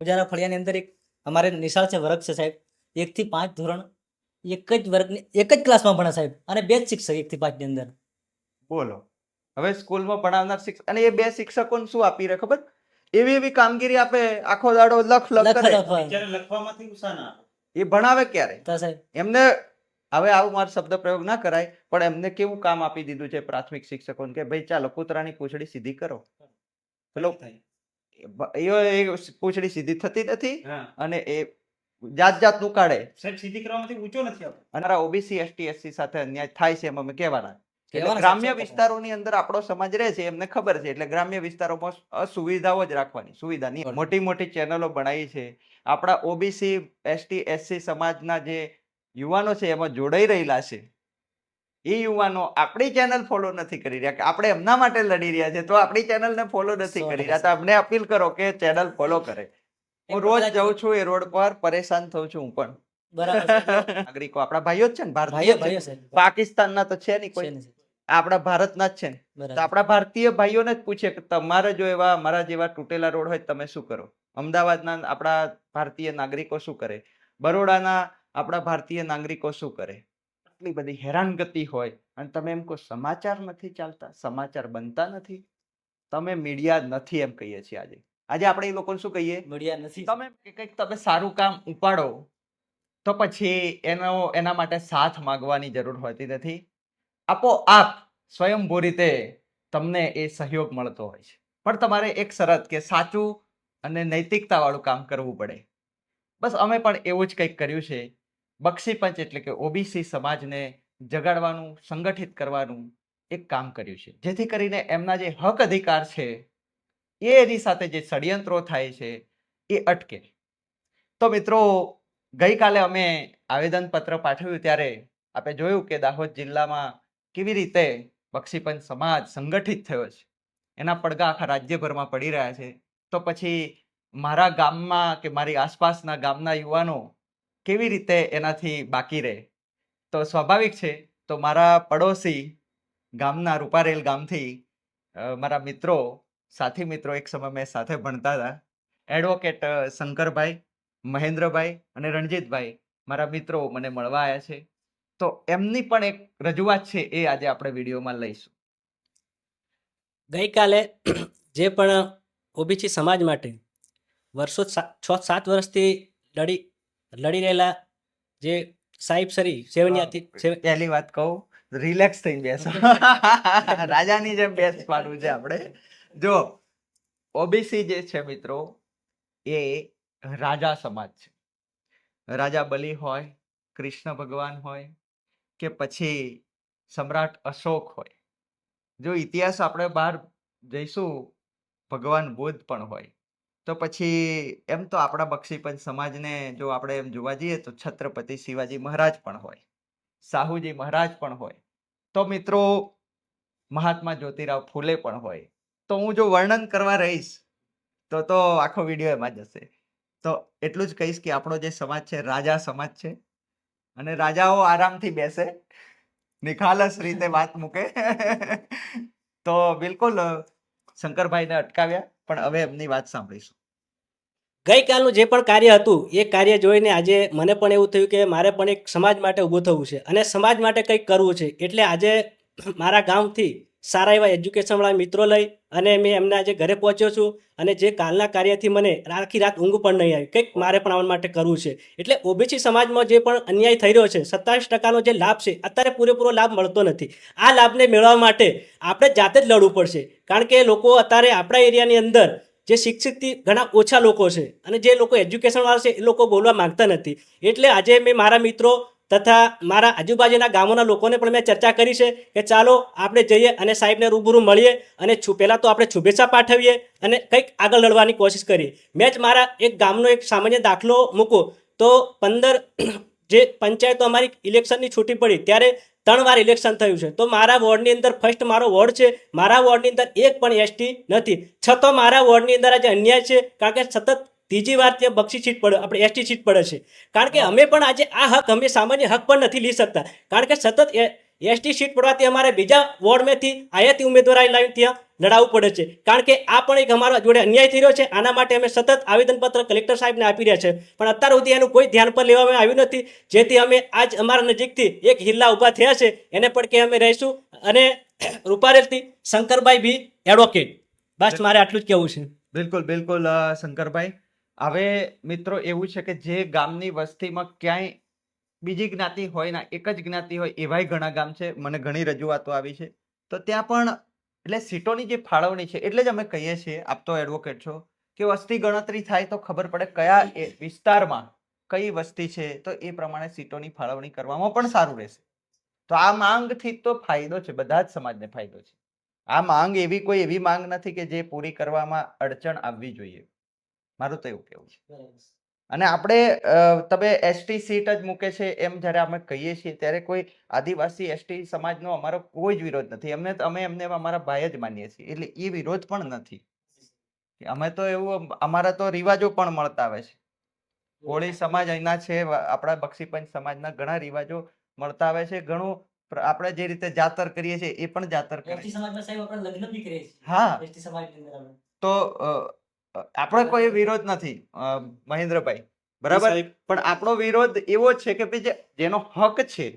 ઉજારા ફળિયાની અંદર એક અમારે નિશાળ છે, વર્ગ છે સાહેબ. 1 થી 5 ધોરણ એક જ વર્ગની એક જ ક્લાસમાં ભણે સાહેબ, અને 2 જ શિક્ષક 1 થી 5 ની અંદર. બોલો. હવે સ્કૂલમાં ભણાવનાર શિક્ષક અને એ 2 શિક્ષકોને શું આપી રહે ખબર? એવી એવી કામગીરી આપે, આખો દાડો લખ કરે. લખવામાંથી ઉત્સાહ ના આવે. એ ભણાવે ક્યારે? તો સાહેબ એમને હવે આવું મારો શબ્દ પ્રયોગ ના કરાય, પણ એમને કેવું કામ આપી દીધું છે પ્રાથમિક શિક્ષકોને કે ભાઈ ચાલો કૂતરાની પૂંછડી સીધી કરો. પેલો એ પૂંછડી સીધી થતી નથી હા. અને એ જાત જાતનું કાઢે. સાહેબ સીધી કરવામાંથી ઊંચો નથી આવતો. અને ઓબીસી એસટી એસસી સાથે અન્યાય થાય છે એમ અમે કહેવાના. એટલે કહેવાના ગ્રામ્ય સાચા વિસ્તારોની અંદર આપણો સમાજ રહે છે એમને ખબર છે, એટલે ગ્રામ્ય વિસ્તારોમાં અસુવિધાઓ જ રાખવાની, સુવિધા નહીં. મોટી મોટી ચેનલો બનાવી છે. આપણા ઓબીસી એસટી એસસી સમાજના જે યુવાનો છે એમાં જોડાઈ રહેલા છે. એ યુવાનો આપણી ચેનલ ફોલો નથી કરી રહ્યા, કે આપણે એમના માટે લડી રહ્યા છે તો આપણી ચેનલને ફોલો નથી કરી રહ્યા. તો અમને અપીલ કરો કે ચેનલ ફોલો કરે. હું રોજ જાઉં છું એ રોડ પર, પરેશાન થઉં છું હું પણ. બરાબર સાહેબ. નાગરિકો આપણા ભાઈઓ જ છે ને, ભાઈઓ ભારતીય ભાઈઓ છે. સાહેબ. પાકિસ્તાનના તો છે નહીં છે કોઈ, ને સાહેબ. આપણા ભારતના જ છે ને. તો બરાબર. આપણા ભારતીય ભાઈઓને જ પૂછે કે તમારે જો એવા અમારા જેવા તૂટેલા રોડ હોય તમે શું કરો? અમદાવાદના આપણા ભારતીય નાગરિકો શું કરે? બરોડાના આપણા ભારતીય નાગરિકો શું કરે? આટલી બધી હેરાનગતિ હોય અને તમે એમ કહો સમાચાર નથી ચાલતા, સમાચાર બનતા નથી, તમે મીડિયા નથી એમ કહીએ છીએ. આજે આપણે એ લોકોને શું કહીએ? મીડિયા નથી. તમે કંઈક તમે સારું કામ ઉપાડો તો પછી એના માટે સાથ માંગવાની જરૂર હોતી નથી. આપોઆપ સ્વયંભૂ રીતે તમને એ સહયોગ મળતો હોય છે. પણ તમારે એક શરત કે સાચું અને નૈતિકતા વાળું કામ કરવું પડે. બસ અમે પણ એવું જ કંઈક કર્યું છે. બક્ષીપંચ એટલે કે ઓબીસી સમાજને જગાડવાનું, સંગઠિત કરવાનું એક કામ કર્યું છે, જેથી કરીને એમના જે હક અધિકાર છે એની સાથે જે ષડયંત્રો થાય છે એ અટકે. તો મિત્રો, ગઈકાલે અમે આવેદનપત્ર પાઠવ્યું ત્યારે આપણે જોયું કે દાહોદ જિલ્લામાં કેવી રીતે બક્ષીપંચ સમાજ સંગઠિત થયો છે. એના પડઘા આખા રાજ્યભરમાં પડી રહ્યા છે. તો પછી મારા ગામમાં કે મારી આસપાસના ગામના યુવાનો કેવી રીતે એનાથી બાકી રહે? તો સ્વાભાવિક છે, તો મારા પડોશી ગામના રૂપારેલ ગામથી મારા મિત્રો, સાથી મિત્રો, એક સમય મેં સાથે ભણતા હતા, એડવોકેટ શંકરભાઈ, મહેન્દ્રભાઈ અને રણજીતભાઈ મારા મિત્રો મને મળવા આવ્યા છે. તો એમની પણ એક રજૂઆત છે એ આજે આપણે વિડીયોમાં લઈશું. ગઈકાલે જે પણ ઓબીસી સમાજ માટે વર્ષો 6-7 વર્ષથી લડી રહેલા જે સાહેબ શ્રી સેવનિયાથી પહેલી વાત કહું, રિલેક્સ થઈને બેસો. રાજાની જેમ બેસવાનું છે આપણે. જો ઓબીસી જે છે મિત્રો, એ રાજા સમાજ છે. રાજા બલિ હોય, કૃષ્ણ ભગવાન હોય કે પછી સમ્રાટ અશોક હોય. જો ઇતિહાસ આપણે બહાર જઈશું, ભગવાન બુદ્ધ પણ હોય. તો પછી એમ તો આપણા બક્ષીપંચ સમાજને જો આપણે એમ જોવા જઈએ તો છત્રપતિ શિવાજી મહારાજ પણ હોય, સાહુજી મહારાજ પણ હોય. તો મિત્રો મહાત્મા જ્યોતિરાવ ફૂલે પણ હોય. તો હું જો વર્ણન કરવા રહીશ તો આખો વિડીયો એમાં જશે. તો એટલું જ કહીશ કે આપણો જે સમાજ છે રાજા સમાજ છે, અને રાજાઓ આરામથી બેસે, નિખાલસ રીતે વાત મૂકે. તો બિલકુલ શંકરભાઈને અટકાવ્યા, પણ હવે એમની વાત સાંભળીશું. ગઈકાલનું જે પણ કાર્ય હતું એ કાર્ય જોઈને આજે મને પણ એવું થયું કે મારે પણ એક સમાજ માટે ઊભું થવું છે અને સમાજ માટે કંઈક કરવું છે. એટલે આજે મારા ગામથી સારા એવા એજ્યુકેશનવાળા મિત્રો લઈ અને મેં એમના જે ઘરે પહોંચ્યો છું. અને જે કાલના કાર્યથી મને આખી રાત ઊંઘ પણ નહીં આવી, કંઈક મારે પણ આવવા માટે કરવું છે. એટલે ઓબીસી સમાજમાં જે પણ અન્યાય થઈ રહ્યો છે, 27% જે લાભ છે, અત્યારે પૂરેપૂરો લાભ મળતો નથી. આ લાભને મેળવવા માટે આપણે જાતે જ લડવું પડશે. કારણ કે લોકો અત્યારે આપણા એરિયાની અંદર જે શિક્ષિતથી ઘણા ઓછા લોકો છે અને જે લોકો એજ્યુકેશનવાળા છે એ લોકો બોલવા માંગતા નથી. એટલે આજે મેં મારા મિત્રો તથા મારા આજુબાજુના ગામોના લોકોને પણ મેં ચર્ચા કરી છે કે ચાલો આપણે જઈએ અને સાહેબને રૂબરૂ મળીએ અને પહેલાં તો આપણે શુભેચ્છા પાઠવીએ અને કંઈક આગળ લડવાની કોશિશ કરીએ. મેં જ મારા એક ગામનો એક સામાન્ય દાખલો મૂકું તો 15 જે પંચાયતો અમારી ઇલેક્શનની છૂટી પડી ત્યારે 3 વાર ઇલેક્શન થયું છે. તો મારા વોર્ડની અંદર ફર્સ્ટ મારો વોર્ડ છે, મારા વોર્ડની અંદર એક પણ એસટી નથી. છતાં મારા વોર્ડની અંદર આજે અન્યાય છે, કારણ કે સતત ત્રીજી વાર ત્યાં બક્ષી સીટ પડે, આપણે એસટી સીટ પડે છે. કારણ કે અમે પણ આજે આ હક અમે સામાન્ય હક પણ નથી લઈ શકતા, કારણ કે સતત એસટી સીટ પડવાથી અમારે બીજા વોર્ડમાંથી અહીંયાથી ઉમેદવાર લાવી ત્યાં લડાવવું પડે છે, કારણ કે આ પણ એક અમારા જોડે અન્યાય થઈ રહ્યો છે. આના માટે અમે સતત આવેદનપત્ર કલેક્ટર સાહેબને આપી રહ્યા છે, પણ અત્યાર સુધી એનું કોઈ ધ્યાન પર લેવામાં આવ્યું નથી, જેથી અમે આજ અમારા નજીકથી એક હિલ્લા ઊભા થયા છે, એને પણ કે અમે રહીશું. અને રૂપારેલથી શંકરભાઈ બી એડવોકેટ. બસ મારે આટલું જ કહેવું છે. બિલકુલ બિલકુલ શંકરભાઈ. હવે મિત્રો એવું છે કે જે ગામની વસ્તીમાં ક્યાંય બીજી જ્ઞાતિ હોય ને એક જ જ્ઞાતિ હોય એવાય ઘણા ગામ છે, મને ઘણી રજૂઆતો આવી છે, તો ત્યાં પણ એટલે સીટોની જે ફાળવણી છે એટલે જ અમે કહીએ છીએ, આપ તો એડવોકેટ છો, કે વસ્તી ગણતરી થાય તો ખબર પડે કયા વિસ્તારમાં કઈ વસ્તી છે, તો એ પ્રમાણે સીટોની ફાળવણી કરવામાં પણ સારું રહેશે. તો આ માંગથી તો ફાયદો છે, બધા જ સમાજને ફાયદો છે. આ માંગ એવી કોઈ એવી માંગ નથી કે જે પૂરી કરવામાં અડચણ આવવી જોઈએ, મારું તો એવું કેવું છે. અને આપણે તમે એસટી સીટ જ મૂકે છે એમ જ્યારે અમે કહીએ છીએ ત્યારે કોઈ આદિવાસી એસટી સમાજનો અમારો કોઈ જ વિરોધ નથી. અમે એમને અમારા ભાઈ જ માનીએ છીએ, એટલે એ વિરોધ પણ નથી. અમે તો એવું અમારા તો રિવાજો પણ મળતા આવે છે. કોળી સમાજ અહીંના છે, આપણા બક્ષીપંચ સમાજના ઘણા રિવાજો મળતા આવે છે. ઘણું આપણે જે રીતે જાતર કરીએ છીએ એ પણ જાતર કરીએ એસટી સમાજમાં સાહેબ આપણે લગ્ન બી કરીએ છીએ. હા. એસટી સમાજની અંદર અમે. તો આપણે કોઈ વિરોધ નથી મહેન્દ્રભાઈ, બરાબર, સાહેબ. પણ આપણો વિરોધ એવો છે કે ભાઈ જેનો હક છે,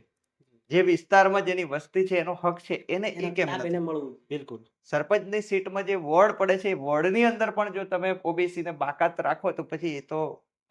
જે વિસ્તારમાં જેની વસ્તી છે એનો હક છે, એને એ કેમ લાભ નથી? એને મળવું. બિલકુલ. સરપંચની સીટમાં જે વોર્ડ પડે છે એ વોર્ડની અંદર પણ જો તમે ઓબીસી ને બાકાત રાખો તો પછી એ તો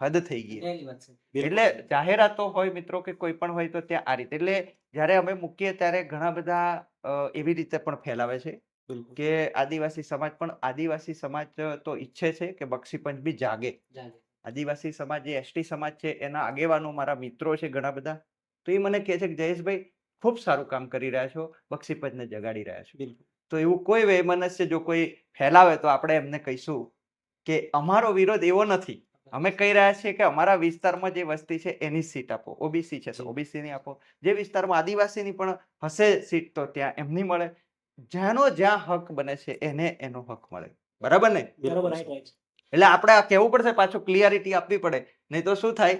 હદ થઈ ગઈ. એની વાત છે. બિલકુલ. એટલે જાહેરાતો હોય મિત્રો કે કોઈ પણ હોય તો ત્યાં આ રીતે, એટલે જ્યારે અમે મૂકીએ ત્યારે ઘણા બધા એવી રીતે પણ ફેલાવે છે બિલકુલ. કે આદિવાસી સમાજ, પણ આદિવાસી સમાજ તો ઈચ્છે છે કે બક્ષીપંચ બી જાગે. જાગે. આદિવાસી સમાજ જે એસટી સમાજ છે એના આગેવાનો મારા મિત્રો છે ઘણા બધા, તો એ મને કહે છે કે જયેશભાઈ ખૂબ સારું કામ કરી રહ્યા છો, બક્ષીપંચને જગાડી રહ્યા છો. બિલકુલ. તો એવું કોઈ વૈમનસ્ય જો કોઈ ફેલાવે તો આપણે એમને કહીશું કે અમારો વિરોધ એવો નથી. અમે કહી રહ્યા છીએ કે અમારા વિસ્તારમાં જે વસ્તી છે એની સીટ આપો. ઓબીસી છે તો જી. ઓબીસી ની આપો. જે વિસ્તારમાં આદિવાસીની પણ હશે સીટ તો ત્યાં એમની મળે. જેનો જ્યાં હક બને છે એને એનો હક મળે. બરાબર ને? બરોબર. Right, right. એટલે આપણે આ કહેવું પડશે, પાછું ક્લિયરિટી આપવી પડે, નહીં તો શું થાય,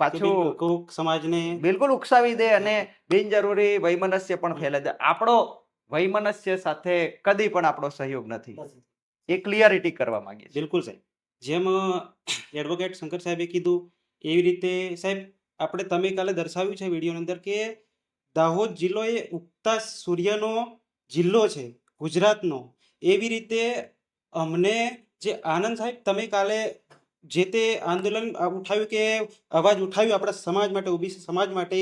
પાછું કોક સમાજને બિલકુલ ઉકસાવી દે અને બિનજરૂરી વૈમનસ્ય પણ ફેલાઈ દે. આપણો વૈમનસ્ય સાથે કદી પણ આપણો સહયોગ નથી, એ ક્લિયરિટી કરવા માંગીએ છીએ. બિલકુલ સાહેબ, જેમ એડવોકેટ શંકર સાહેબે કીધું એવી રીતે સાહેબ આપણે તમે કાલે દર્શાવ્યું છે વિડીયોની અંદર કે દાહોદ જિલ્લો એ ઉગતા સૂર્યનો જિલ્લો છે ગુજરાતનો. એવી રીતે અમને જે આનંદ સાહેબ તમે કાલે જે તે આંદોલન ઉઠાવ્યું કે અવાજ ઉઠાવ્યું આપણા સમાજ માટે, ઓબીસી સમાજ માટે,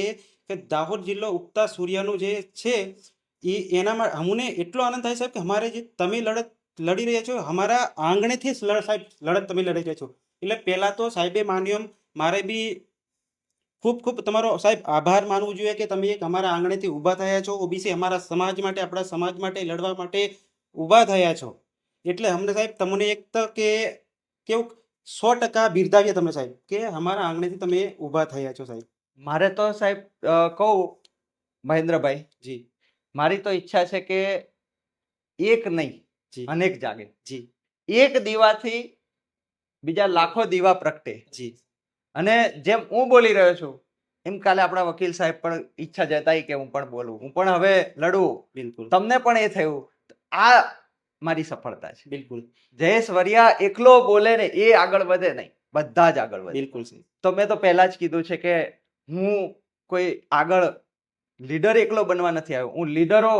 કે દાહોદ જિલ્લો ઉગતા સૂર્યનું જે છે એનામાં અમને એટલો આનંદ થાય સાહેબ કે અમારે જે તમે લડત લડી રહ્યા છો અમારા આંગણેથી જ સાહેબ લડત તમે લડી રહ્યા છો. એટલે પહેલાં તો સાહેબે માન્યો એમ મારે બી ખૂબ ખૂબ તમારો સાહેબ આભાર માનવું જોઈએ કે તમે એક અમારા આંગણેથી ઊભા થયા છો, ઓબીસી અમારા સમાજ માટે, આપણા સમાજ માટે લડવા માટે ઊભા થયા છો. એટલે અમને સાહેબ તમને એક તો કે કેવું 100% બિરદાવીએ તમે સાહેબ કે અમારા આંગણેથી તમે ઊભા થયા છો સાહેબ. મારે તો સાહેબ કહું મહેન્દ્રભાઈ, જી મારી તો ઈચ્છા છે કે એક નહીં જી અનેક જાગે. જી એક દીવાથી બીજા લાખો દીવા પ્રગટે. જી અને જેમ હું બોલી રહ્યો છું એમ કાલે આપણા વકીલ સાહેબ પણ ઈચ્છા જતાઈ કે હું પણ બોલું, હું પણ હવે લડું, બિલકુલ તમને પણ એ થયું. આ મારી સફળતા છે. બિલકુલ જયેશ વરિયા એકલો બોલે ને એ આગળ વધે નહીં, બધા જ આગળ વધે. બિલકુલ સાહેબ. તો મેં તો પહેલા જ કીધું છે કે હું કોઈ આગળ લીડર એકલો બનવા નથી આવ્યો, હું લીડરો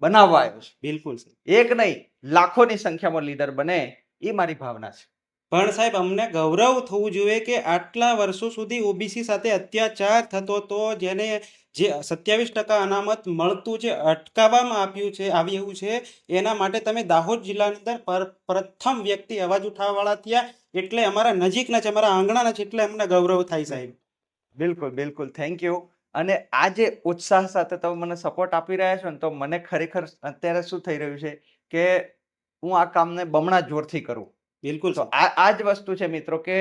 બનાવવા આવ્યો છું. બિલકુલ સાહેબ. એક નહીં લાખોની સંખ્યામાં લીડર બને એ મારી ભાવના છે. પણ સાહેબ અમને ગૌરવ થવું જોઈએ કે આટલા વર્ષો સુધી ઓબીસી સાથે અત્યાચાર થતો તો જેને જે 27% અનામત મળતું છે અટકાવવામાં આવ્યું છે એના માટે તમે દાહોદ જિલ્લાની અંદર પ્રથમ વ્યક્તિ અવાજ ઉઠાવવાવાળા થયા, એટલે અમારા નજીકના છે, અમારા આંગણાના છે, એટલે અમને ગૌરવ થાય સાહેબ. બિલકુલ બિલકુલ, થેન્ક યુ. અને આ જે ઉત્સાહ સાથે તમે મને સપોર્ટ આપી રહ્યા છો ને, તો મને ખરેખર અત્યારે શું થઈ રહ્યું છે કે હું આ કામને બમણા જોરથી કરું. બિલકુલ તો સાહેબ. આ જ વસ્તુ છે મિત્રો કે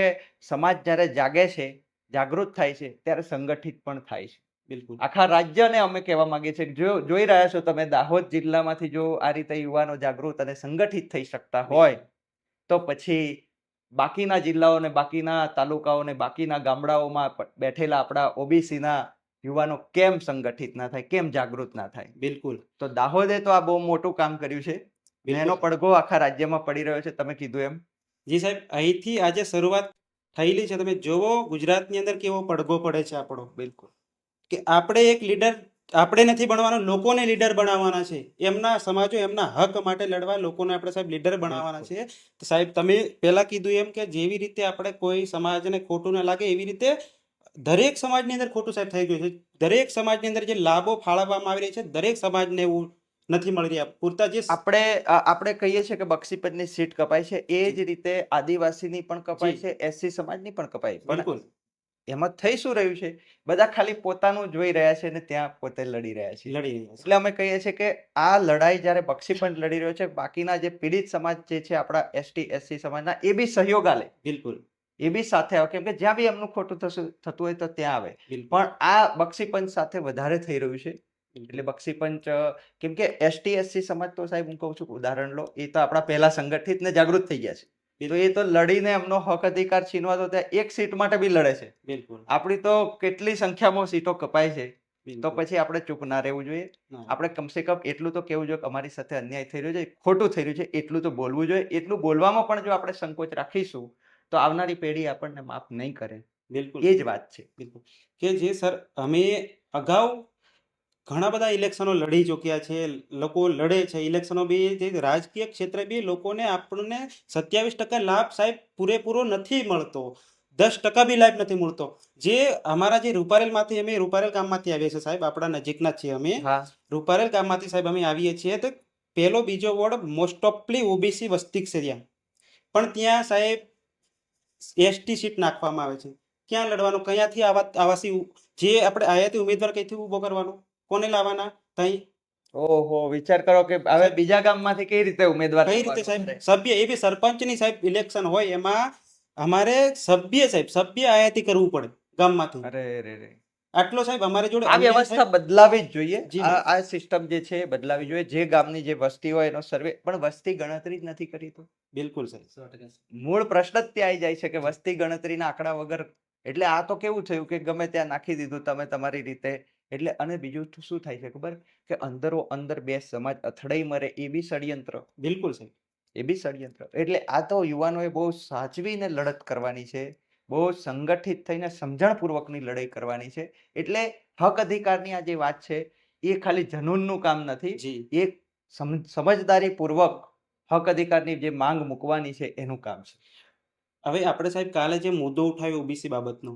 સમાજ જ્યારે જાગે છે, જાગૃત થાય છે, ત્યારે સંગઠિત પણ થાય છે. બિલકુલ આખા રાજ્યને અમે કહેવા માંગીએ છીએ કે જોઈ રહ્યા છો તમે, દાહોદ જિલ્લામાંથી જો આ રીતે યુવાનો જાગૃત અને સંગઠિત થઈ શકતા હોય તો પછી બાકીના જિલ્લાઓને, બાકીના તાલુકાઓને, બાકીના ગામડાઓમાં બેઠેલા આપણા ઓબીસીના યુવાનો કેમ સંગઠિત ના થાય, કેમ જાગૃત ના થાય. બિલકુલ તો દાહોદે તો આ બહુ મોટું કામ કર્યું છે. બિલકુલ. એનો પડઘો આખા રાજ્યમાં પડી રહ્યો છે, તમે કીધું એમ. જી સાહેબ, અહીંથી આજે શરૂઆત થયેલી છે. તમે જોવો ગુજરાતની અંદર કેવો પડઘો પડે છે આપણો, બિલકુલ. કે આપણે એક લીડર આપણે નથી બનવાનું, લોકોને લીડર બનાવવાના છે. એમના સમાજો એમના હક માટે લડવા લોકોને આપણે સાહેબ લીડર બનાવવાના છે. તો સાહેબ તમે પહેલા કીધું એમ કે જેવી રીતે આપણે કોઈ સમાજને ખોટું ના લાગે એવી રીતે દરેક સમાજની અંદર ખોટું સાહેબ થઈ ગયું છે. દરેક સમાજની અંદર જે લાભો ફાળવવામાં આવી રહી છે દરેક સમાજને એવું નથી મળી રહ્યા પૂરતા. જે આપણે કહીએ છીએ કે બક્ષીપતની સીટ કપાય છે, એ જ રીતે આદિવાસીની પણ કપાય છે, એસસી સમાજની પણ કપાય. પણ બિલકુલ એમાં થઈ શું રહ્યું છે, બધા ખાલી પોતાનું જોઈ રહ્યા છે અને ત્યાં પોતે લડી રહ્યા છે. લડી રહ્યા છે. એટલે અમે કહીએ છીએ કે આ લડાઈ જ્યારે બક્ષીપંચ લડી રહ્યો છે, બાકીના જે પીડિત સમાજ જે છે આપણા એસટી એસસી સમાજના, એ બી સહયોગ આલે, બિલકુલ એ બી સાથે આવે, કેમ કે જ્યાં બી એમનું ખોટું થતું હોય તો ત્યાં આવે. બિલકુલ પણ આ બક્ષીપંચ સાથે વધારે થઈ રહ્યું છે. એટલે બક્ષીપંચ, કેમ કે એસટી એસસી સમાજ તો સાહેબ હું કહું છું કે ઉદાહરણ લો, એ તો આપણા પહેલા સંગઠિત ને જાગૃત થઈ ગયા છે. તો એ તો લડીને એમનો હક અધિકાર છીનવા તો ત્યાં એક સીટ માટે બી લડે છે. બિલકુલ આપણી તો કેટલી સંખ્યામાં સીટો કપાય છે. તો બિલકુલ. પછી આપણે ચૂપ ના રહેવું જોઈએ. ના. આપણે કમસે કમ એટલું તો કહેવું જોઈએ કે અમારી સાથે અન્યાય થઈ રહ્યો છે, ખોટું થઈ રહ્યું છે, એટલું તો બોલવું જોઈએ. એટલું બોલવામાં પણ જો આપણે સંકોચ રાખીશું તો આવનારી પેઢી આપણને માફ નહીં કરે. બિલકુલ એ જ વાત છે. બિલકુલ. કે જે સર અમે અગાઉ ઘણા બધા ઇલેક્શનો લડી ચૂક્યા છે, લોકો લડે છે ઇલેક્શનો બી, જે રાજકીય ક્ષેત્રે બી લોકોને આપણને 27% લાભ સાહેબ પૂરેપૂરો નથી મળતો, 10% બી લાભ નથી મળતો. જે અમારા જે રૂપારેલમાંથી, અમે રૂપારેલ ગામમાંથી આવીએ છીએ સાહેબ, આપણા નજીકના જ છીએ અમે. હા, રૂપારેલ ગામમાંથી સાહેબ અમે આવીએ છીએ. તો પહેલો બીજો વોર્ડ મોસ્ટ ઓફલી ઓબીસી વસ્તી છે ત્યાં, પણ ત્યાં સાહેબ એસટી સીટ નાખવામાં આવે છે. ક્યાં લડવાનું, કયાંથી આવાસી જે આપણે આયાતી ઉમેદવાર કઈથી ઊભો કરવાનો, કોને લાવવાના તઈ, ઓહો, વિચાર કરો કે હવે બીજા ગામમાંથી કઈ રીતે ઉમેદવાર કઈ રીતે કરવાનો સાહેબ છે? સભ્ય, એ બી સરપંચની સાહેબ ઇલેક્શન હોય એમાં અમારે સભ્ય આયાતી કરવું પડે ગામમાંથી. અરે રે રે. આટલો સાહેબ અમારી જોડે આ અન્યાય વ્યવસ્થા સાહેબ. બદલાવી જ જોઈએ. જી આ ભાઈ. આ સિસ્ટમ જે છે એ બદલાવી જોઈએ. જે ગામની જે વસ્તી હોય એનો સર્વે, પણ વસ્તી ગણતરી જ નથી કરી તો બિલકુલ સાહેબ. મૂળ પ્રશ્ન જ ત્યાં આવી જાય છે કે વસ્તી ગણતરીના આંકડા વગર. એટલે આ તો કેવું થયું કે ગમે ત્યાં નાખી દીધું તમે તમારી રીતે. એટલે અને બીજું તો શું થાય છે ખબર, કે અંદરો અંદર બે સમાજ અથડાઈ મરે, એ બી ષડયંત્ર. બિલકુલ સાહેબ. એ બી ષડયંત્ર. એટલે આ તો યુવાનોએ બહુ સાચવીને લડત કરવાની છે, બહુ સંગઠિત થઈને સમજણપૂર્વકની લડાઈ કરવાની છે. એટલે હક અધિકારની આ જે વાત છે એ ખાલી જનૂનનું કામ નથી, જી એ સમજદારીપૂર્વક હક અધિકારની જે માંગ મૂકવાની છે એનું કામ છે. હવે આપણે સાહેબ કાલે જે મુદ્દો ઉઠાવ્યો ઓબીસી બાબતનો,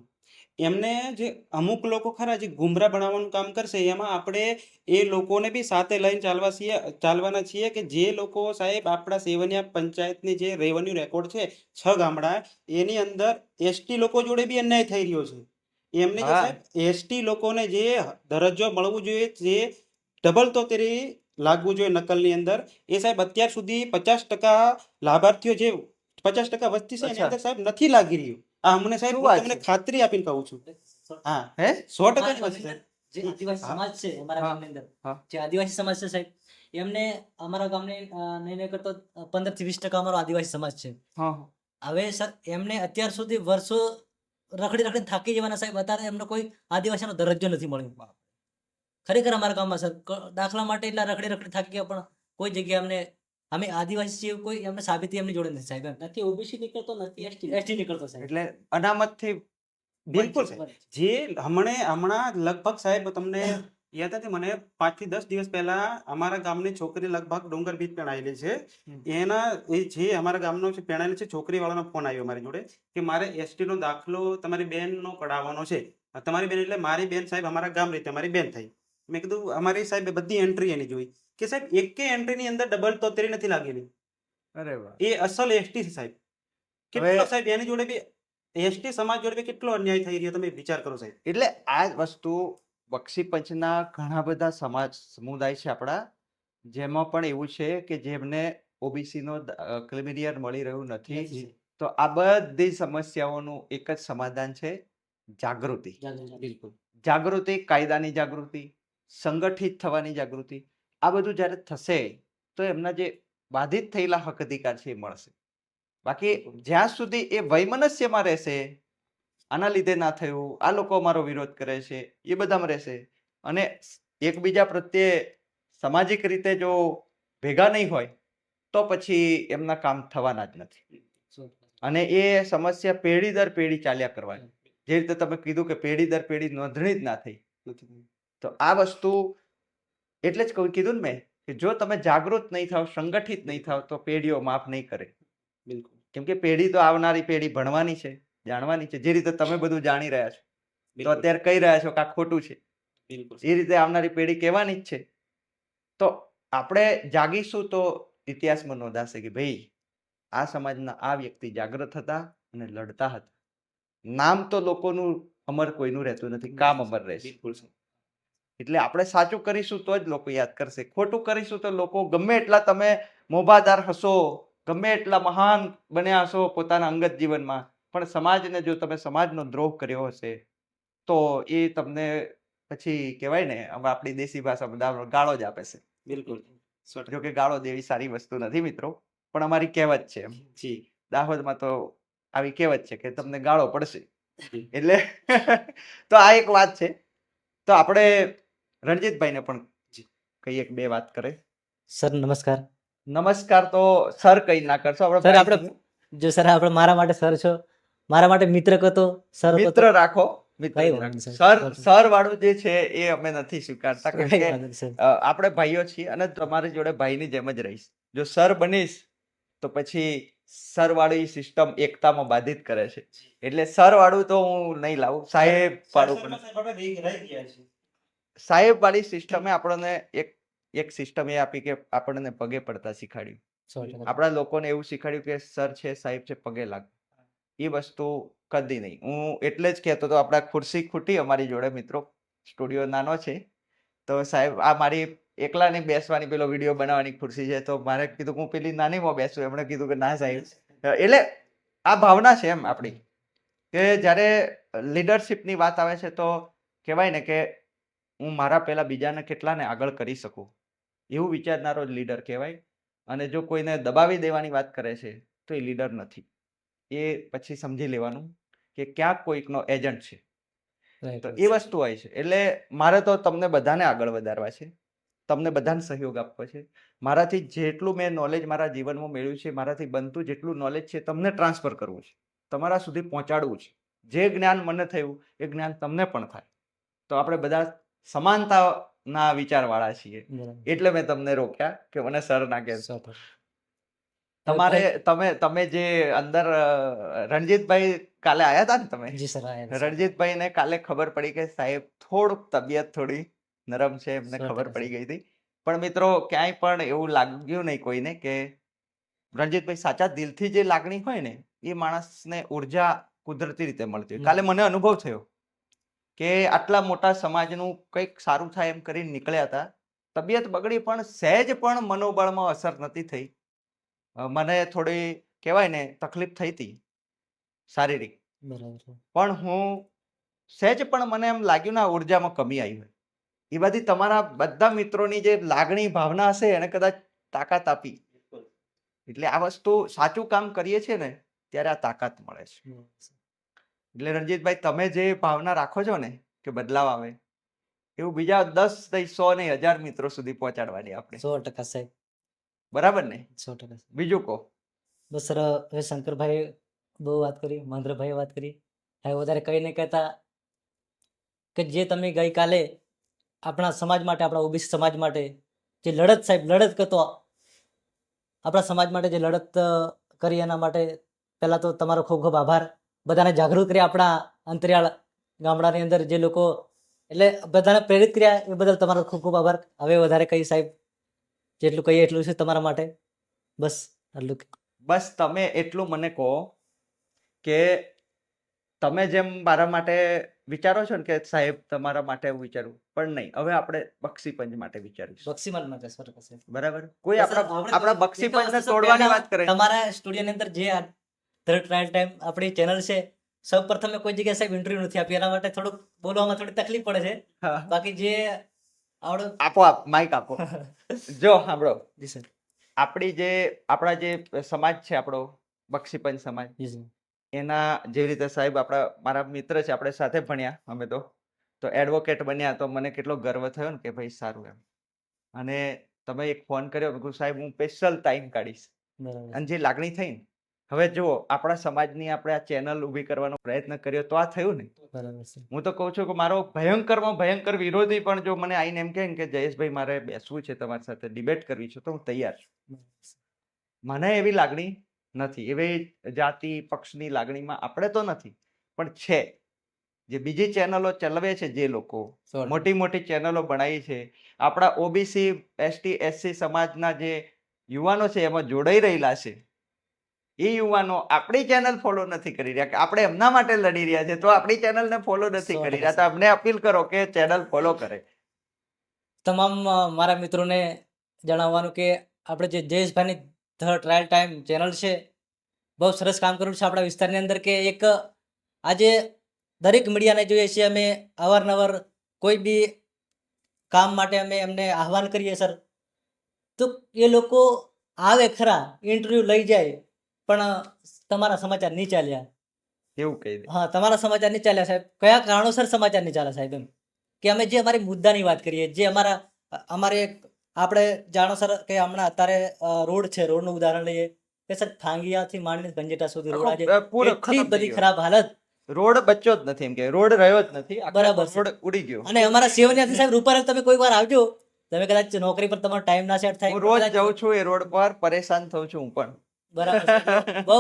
એમને જે અમુક લોકો ખરા જે ગુમરાહ બનાવવાનું કામ કરશે, એમાં આપણે એ લોકોને બી સાથે લઈને ચાલવાના છીએ કે જે લોકો સાહેબ આપણા સેવનિયા પંચાયતની જે રેવન્યુ રેકોર્ડ છે 6 ગામડા, એની અંદર એસટી લોકો જોડે બી અન્યાય થઈ રહ્યો છે. એમને જે હા. સાહેબ એસટી લોકોને જે દરજ્જો મળવું જોઈએ, જે ડબલ તોતેરી લાગવું જોઈએ નકલની અંદર, એ સાહેબ અત્યાર સુધી 50% લાભાર્થીઓ જે 50% વસ્તી છે એની અચ્છા. અંદર સાહેબ નથી લાગી રહ્યું. આ અમને સાહેબ શું હું વાત તમને છે? ખાતરી આપીને કહું છું. હા, હે? 100% ની વસ્તી સાહેબ. જે આદિવાસી હા. સમાજ છે અમારા હા. ગામની અંદર, હા. જે આદિવાસી સમાજ છે સાહેબ, એમને અમારા ગામને નહીં નહીં કરતો 15 થી 20% અમારો આદિવાસી સમાજ છે. હા. હવે સર એમને અત્યાર સુધી વર્ષો રખડી થાકી જવાના સાહેબ, અત્યારે એમને કોઈ આદિવાસીનો દરજ્જો નથી મળ્યો. ખરેખર અમારા ગામમાં સર દાખલા માટે એટલા રખડી થાકી ગયા, પણ કોઈ જગ્યાએ અમને અમે આદિવાસી છીએ કોઈ એમને સાબિતી એમની જોડે નથી સાહેબ. નથી ઓબીસી નીકળતો, નથી એસટી નીકળતો સાહેબ. એટલે અનામતથી બિલકુલ સાહેબ. જે હમણાં લગભગ સાહેબ તમને યાદ હતી મને 5 થી 10 દિવસ પહેલા અમારા ગામની છોકરી લગભગ ડુંગર બીચ પેણાયેલી છે. એના એ જે અમારા ગામનો છે પેણાયેલી છે, છોકરી વાળાનો ફોન આવ્યો મારી જોડે કે મારે એસટી નો દાખલો તમારી બેનનો કઢાવવાનો છે. તમારી બેન એટલે મારી બેન સાહેબ, અમારા ગામ રીતે અમારી બેન થઈ. મેં કીધું અમારી સાહેબ બધી એન્ટ્રી એની જોઈ કે સાહેબ એકે એન્ટ્રીની અંદર ડબલ તોતેરી નથી લાગેલી. અરે વાહ. એ અસલ એસટી છે સાહેબ. કેટલો સાહેબ એની જોડે બી એસટી સમાજ જોડે બી કેટલો અન્યાય થઈ રહ્યો તમે વિચાર કરો સાહેબ. એટલે આ વસ્તુ બક્ષીપંચના ઘણા બધા સમુદાય છે આપણા, જેમાં પણ એવું છે કે જેમને ઓબીસી નો ક્લિમિરિયર મળી રહ્યું નથી. તો આ બધી સમસ્યાઓનું એક જ સમાધાન છે, જાગૃતિ. બિલકુલ જાગૃતિ, કાયદાની જાગૃતિ, સંગઠિત થવાની જાગૃતિ. આ બધું જ્યારે થશે તો એમના જે બાધિત થયેલા હક અધિકાર છે એ મળશે. બાકી જ્યાં સુધી એ વૈમનસ્યમાં રહેશે આના લીધે ના થયું, આ લોકો અમારો વિરોધ કરે છે, એ બધામાં રહેશે. અને એકબીજા પ્રત્યે સામાજિક રીતે જો ભેગા નહીં હોય તો પછી એમના કામ થવાના જ નથી. અને એ સમસ્યા પેઢી દર પેઢી ચાલ્યા કરવાની. જે રીતે તમે કીધું કે પેઢી દર પેઢી નોંધણી જ ના થઈ, તો આ વસ્તુ એટલે જ કીધું ને મેં કે જો તમે જાગૃત નહીં થાવ, સંગઠિત નહીં થાવ તો પેઢીઓ માફ નહીં કરે. બિલકુલ કેમ કે પેઢી તો આવનારી પેઢી ભણવાની છે, જાણવાની છે. જે રીતે તમે બધું જાણી રહ્યા છો, તો બિલકુલ અત્યારે કહી રહ્યા છો કે આ ખોટું છે, બિલકુલ એ રીતે આવનારી પેઢી કહેવાની જ છે. તો આપણે જાગીશું તો ઇતિહાસમાં નોંધાશે કે ભાઈ આ સમાજના આ વ્યક્તિ જાગૃત હતા અને લડતા હતા. નામ તો લોકોનું અમર કોઈનું રહેતું નથી, કામ અમર રહેશે. બિલકુલ સર. એટલે આપણે સાચું કરીશું તો જ લોકો યાદ કરશે. ખોટું કરીશું તો લોકો ગમે એટલા તમે મોભાદાર હશો, ગમે એટલા મહાન બન્યા હશો પોતાના અંગત જીવનમાં, પણ સમાજને જો તમે સમાજનો દ્રોહ કર્યો હશે તો એ તમને પછી કહેવાય ને, હવે આપણી દેશી ભાષામાં ગાળો જ આપે છે. બિલકુલ 100%. જો કે ગાળો દેવી સારી વસ્તુ નથી મિત્રો, પણ અમારી કહેવત છે. એમ જી દાહોદમાં તો આવી કહેવત છે કે તમને ગાળો પડશે. જી. એટલે તો આ એક વાત છે. તો આપણે રણજીતભાઈને પણ કઈ એક બે વાત કરે. સર નમસ્કાર. નમસ્કાર તો સર કઈ ના કરશો, સર આપણે જો સર આપણે મારા માટે સર છો, મારા માટે મિત્ર કહો તો સર કહો તો મિત્ર રાખો. મિત્ર કઈ જ વાંધો રાખો. નહીં, સર સર. સર વાળું જે છે એ અમે નથી સ્વીકારતા, કઈ કારણ કે વાંધો નહીં, સર. આપણે ભાઈઓ છીએ અને તમારી જોડે ભાઈની જેમ જ રહીશ. જો સર બનીશ તો પછી સર વાળી સિસ્ટમ એકતામાં બાધિત કરે છે. એટલે સર વાળું તો હું નહીં લાવું, સાહેબ વાળું પણ. સાહેબ આપણે રહી ગયા છે. સાહેબ વાળી સિસ્ટમે આપણને એક સિસ્ટમ એ આપી કે આપણને પગે પડતા શીખવાડ્યું. 100%. આપણા લોકોને એવું શીખવાડ્યું કે સર છે, સાહેબ છે, પગે લાગ. એ વસ્તુ કદી નહીં. હું એટલે જ કહેતો હતો, આપણા ખુરશી ખૂટી અમારી જોડે મિત્રો, સ્ટુડિયો નાનો છે, તો સાહેબ આ મારી એકલાની બેસવાની પેલો વિડીયો બનાવવાની ખુરશી છે, તો મારે કીધું કે હું પેલી નાનીમાં બેસું. એમણે કીધું કે ના સાહેબ. એટલે આ ભાવના છે એમ આપણી, કે જ્યારે લીડરશિપની વાત આવે છે તો કહેવાય ને કે હું મારા પહેલા બીજાને કેટલાને આગળ કરી શકું, એવું વિચારનારો જ લીડર કહેવાય. અને જો કોઈને દબાવી દેવાની વાત કરે છે તો એ લીડર નથી. એ પછી સમજી લેવાનું કે ક્યાંક કોઈકનો એજન્ટ છે. Right, તો right. એ વસ્તુ હોય છે. એટલે મારે તો તમને બધાને આગળ વધારવા છે, તમને બધાને સહયોગ આપવો છે. મારાથી જેટલું મેં નોલેજ મારા જીવનમાં મેળવ્યું છે, મારાથી બનતું જેટલું નોલેજ છે તમને ટ્રાન્સફર કરવું છે, તમારા સુધી પહોંચાડવું છે. જે જ્ઞાન મને થયું એ જ્ઞાન તમને પણ થાય. તો આપણે બધા સમાનતાના વિચારવાળા છીએ. બરાબર. એટલે મેં તમને રોક્યા કે મને સર ના કહેશો. 100%. તમારે તમે જે અંદર રણજીતભાઈ કાલે આયા હતા ને તમે, જી સર આયા સર. રણજીતભાઈને કાલે ખબર પડી કે સાહેબ તબિયત થોડી નરમ છે, એમને 100% ખબર પડી ગઈ હતી. પણ મિત્રો ક્યાંય પણ એવું લાગ્યું નહીં કોઈને કે રણજીતભાઈ સાચા દિલથી જે લાગણી હોય ને એ માણસને ઉર્જા કુદરતી રીતે મળતી હોય. કાલે મને અનુભવ થયો કે આટલા મોટા સમાજનું કંઈક સારું થાય એમ કરીને નીકળ્યા હતા, તબિયત બગડી પણ સહેજ પણ મનોબળમાં અસર નથી થઈ. મને થોડી કહેવાય ને તકલીફ થઈ હતી શારીરિક, બરાબર છે. પણ હું સહેજ પણ મને એમ લાગ્યું ના ઉર્જામાં કમી આવી હોય. એ બધી તમારા બધા મિત્રોની જે લાગણી ભાવના હશે એને કદાચ તાકાત આપી. એટલે આ વસ્તુ સાચું કામ કરીએ છીએ ને ત્યારે આ તાકાત મળે છે. એટલે રણજીતભાઈ તમે જે ભાવના રાખો છો ને કે બદલાવ આવે, એવું બીજા 10 નહીં 100 નહીં 1000 મિત્રો સુધી પહોંચાડવાની આપણે. 100% સાહેબ. બરાબર ને? 100% સાહેબ. બીજું કહો. બસ સર હવે શંકરભાઈ બહુ વાત કરી, મહેન્દ્રભાઈએ વાત કરી, હવે વધારે કંઈ નહીં કહેતા કે જે તમે ગઈકાલે આપણા સમાજ માટે, આપણા ઓબીસી સમાજ માટે જે લડત સાહેબ લડત કરતો, આપણા સમાજ માટે જે લડત કરી એના માટે પહેલા તો તમારો ખૂબ ખૂબ આભાર. બધાને જાગૃત કર્યા, આપણા અંતરિયાળ ગામડાની અંદર જે લોકો, એટલે બધાને પ્રેરિત કર્યા એ બદલ તમારો ખૂબ ખૂબ આભાર. હવે વધારે કઈ સાહેબ જેટલું કહીએ એટલું છે તમારા માટે. બસ આટલું. બસ તમે એટલું મને કહો કે તમે જેમ મારા માટે વિચારો છો ને કે સાહેબ તમારા માટે એવું વિચારવું, પણ નહીં, હવે આપણે બક્ષીપંચ માટે વિચારીશું. બક્ષીમલ માટે સર પાસે. બરાબર? કોઈ તો સર, આપણા આપણે આપણા એક બક્ષીપંચને વસ્તુ તોડવાની પહેલા વાત કરે. તમારા સ્ટુડિયોની અંદર જે થર્ડ ટ્રાયલ ટાઈમ આપણી ચેનલ છે, સૌ પ્રથમ મેં કોઈ જગ્યાએ સાહેબ ઇન્ટરવ્યુ નથી આપી, એના માટે થોડુંક બોલવામાં થોડી તકલીફ પડે છે. હા. બાકી જે આવડો આપો માઈક આપો. જો સાંભળો, જી સર. આપણા જે સમાજ છે, આપણો બક્ષીપંચ સમાજ, જી સર. એના જેવી રીતે સાહેબ મારા મિત્ર છે, આપણે સાથે ભણ્યા અમે તો એડવોકેટ બન્યા તો મને કેટલો ગર્વ થયો ને કે ભાઈ સારું એમ. અને તમે એક ફોન કર્યો, મેં કીધું સાહેબ હું સ્પેશિયલ ટાઈમ કાઢીશ. બરાબર અને જે લાગણી થઈ ને, હવે જુઓ આપણા સમાજની આપણે આ ચેનલ ઊભી કરવાનો પ્રયત્ન કર્યો તો આ થયું ને. બરાબર છે. હું તો કહું છું કે મારો ભયંકરમાં ભયંકર વિરોધી પણ જો મને આઈને એમ કહે ને કે જયેશભાઈ મારે બેસવું છે તમારી સાથે, ડિબેટ કરવી છે, તો હું તૈયાર છું. મને એવી લાગણી નથી, એવી જાતિ પક્ષની લાગણીમાં આપણે તો નથી, પણ છે જે બીજી ચેનલો ચલાવે છે, જે લોકો મોટી મોટી ચેનલો બનાવી છે, આપણા ઓબીસી એસટી એસસી સમાજના જે યુવાનો છે એમાં જોડાઈ રહેલા છે, એ યુવાનો આપણી ચેનલ ફોલો નથી કરી રહ્યા, કે આપણે એમના માટે લડી રહ્યા છે તો આપણી ચેનલને ફોલો નથી કરી રહ્યા, તો અમને અપીલ કરો કે ચેનલ ફોલો કરે. તમામ મારા મિત્રોને જણાવવાનું કે આપણે જે જયેશભાઈની ધ ટ્રાયલ ટાઈમ ચેનલ છે, બહુ સરસ કામ કર્યું છે આપણા વિસ્તારની અંદર, કે એક આજે દરેક મીડિયાને જોઈએ છીએ અમે અવારનવાર કોઈ બી કામ માટે અમે એમને આહવાન કરીએ સર, તો એ લોકો આવે ખરા, ઇન્ટરવ્યૂ લઈ જાય, પણ તમારા સમાચાર નહીં ચાલ્યા. એવું કહી દે. હા, તમારા સમાચાર નહીં ચાલ્યા સાહેબ. કયા કારણોસર સમાચાર નહીં ચાલે સાહેબ? એમ કે અમે જે અમારી મુદ્દાની વાત કરીએ, જે અમારે આપણે જાણો સર કે હમણાં અત્યારે રોડ છે, રોડનું ઉદાહરણ લઈએ કે સર થાંગિયાથી માંડીને ગંજેટા સુધી રોડ આજે પૂરો એટલી ખતમ થઈ બધી ગયો. ખરાબ હાલત. રોડ બચ્યો જ નથી, એમ કે રોડ રહ્યો જ નથી, આખો બરાબર છે. રોડ ઉડી ગયો. અને અમારા સેવન્યાથી સાહેબ રૂપારેલ તમે કોઈ વાર આવજો, તમે કદાચ નોકરી પર તમારો ટાઈમ ના સેટ થાય, હું રોજ કદાચ- જાઉં છું એ રોડ પર, પરેશાન થઉં છું હું પણ. બરાબર છે. બહુ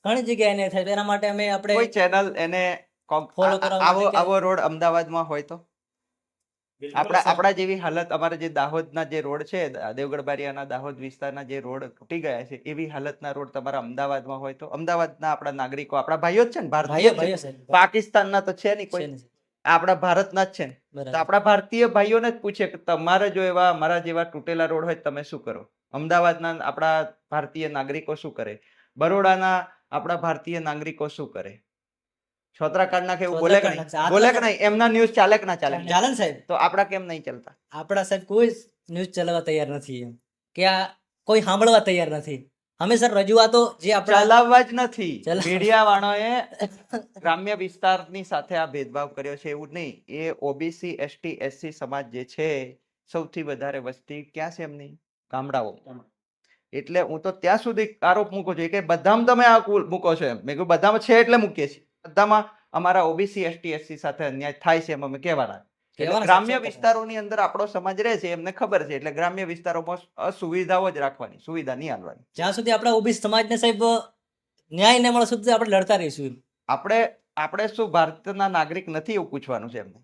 ઘણી જગ્યાએ નહીં થાય, તો એના માટે અમે આપણે કોઈ ચેનલ એને Follow કરવા આવો માટે કે- આવો રોડ અમદાવાદમાં હોય તો આપણા જેવી હાલત, અમારા જે દાહોદના જે રોડ છે, દેવગઢ બારિયાના દાહોદ વિસ્તારના જે રોડ તૂટી ગયા છે, એવી હાલતના રોડ તમારા અમદાવાદમાં હોય તો અમદાવાદના આપણા નાગરિકો, આપણા ભાઈઓ જ છે ને, ભારતીય ભાઈઓ જ છે. સાહેબ પાકિસ્તાનના તો છે નહીં છે કોઈ, ને. આપણા ભારતના જ છે ને. તો બરાબર. આપણા ભારતીય ભાઈઓને જ પૂછે કે તમારે જો એવા અમારા જેવા તૂટેલા રોડ હોય તો તમે શું કરો? અમદાવાદના આપણા ભારતીય નાગરિકો શું કરે? બરોડાના આપણા ભારતીય નાગરિકો શું કરે? છોતરા કાઢ નાખે એવું બોલે કે છોતરા કાઢ નાખે. નહીં? બોલે કે નહીં? એમના ન્યૂઝ ચાલે કે ના ચાલે? ચાલે ને સાહેબ? તો આપણા કેમ નહીં ચાલતા? આપણા સાહેબ કોઈ ન્યૂઝ ચલાવવા તૈયાર નથી, એમ કે આ કોઈ સાંભળવા તૈયાર નથી. અમે સર રજૂઆતો જે આપણા ચલાવવા જ નથી. ચલાવવા. મીડિયા વાળાએ ગ્રામ્ય વિસ્તારની સાથે આ ભેદભાવ કર્યો છે એવું નહીં. એ ઓબીસી એસટી એસસી સમાજ જે છે, સૌથી વધારે વસ્તી ક્યાં છે એમની? ગામડાઓ. એટલે હું તો ત્યાં સુધી આરોપ મૂકું છું કે બધામાં તમે આ મૂકો છો એમ. મેં કીધું બધામાં છે એટલે મૂકીએ છીએ. બધામાં અમારા ઓબીસી એસટી એસસી સાથે અન્યાય થાય છે એમ અમે કહેવાના. એટલે કહેવાના ગ્રામ્ય સાચા વિસ્તારોની અંદર આપણો સમાજ રહે છે એમને ખબર છે, એટલે ગ્રામ્ય વિસ્તારોમાં અસુવિધાઓ જ રાખવાની, સુવિધા નહીં આલવાની. જ્યાં સુધી આપણા ઓબીસી સમાજને સાહેબ ન્યાય ન મળે સુધી આપણે લડતા રહીશું. આપણે શું ભારતના નાગરિક નથી એવું પૂછવાનું છે એમને?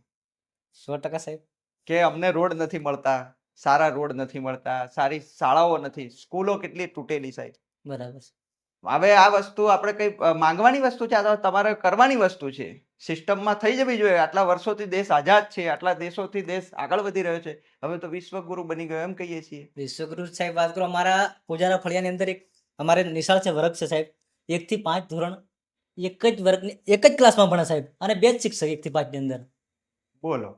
100% સાહેબ. કે અમને રોડ નથી મળતા, સારા રોડ નથી મળતા, સારી શાળાઓ નથી, સ્કૂલો કેટલી તૂટેલી સાહેબ. બરાબર છે. હવે આ વસ્તુ આપણે કઈ માંગવાની વસ્તુ છે? આ તો તમારે કરવાની વસ્તુ છે. સિસ્ટમમાં થઈ જવી જોઈએ. આટલા વર્ષોથી દેશ આઝાદ છે, આટલા દેશોથી દેશ આગળ વધી રહ્યો છે, હવે તો વિશ્વગુરુ બની ગયો એમ કહીએ છીએ. વિશ્વગુરુ સાહેબ વાત કરો, અમારા પૂજારા ફળિયાની અંદર એક અમારે નિશાળ છે, વર્ગ છે સાહેબ, 1 થી 5 ધોરણ એક જ વર્ગની એક જ ક્લાસમાં ભણે સાહેબ, અને 2 જ શિક્ષક 1 થી 5 ની અંદર. બોલો,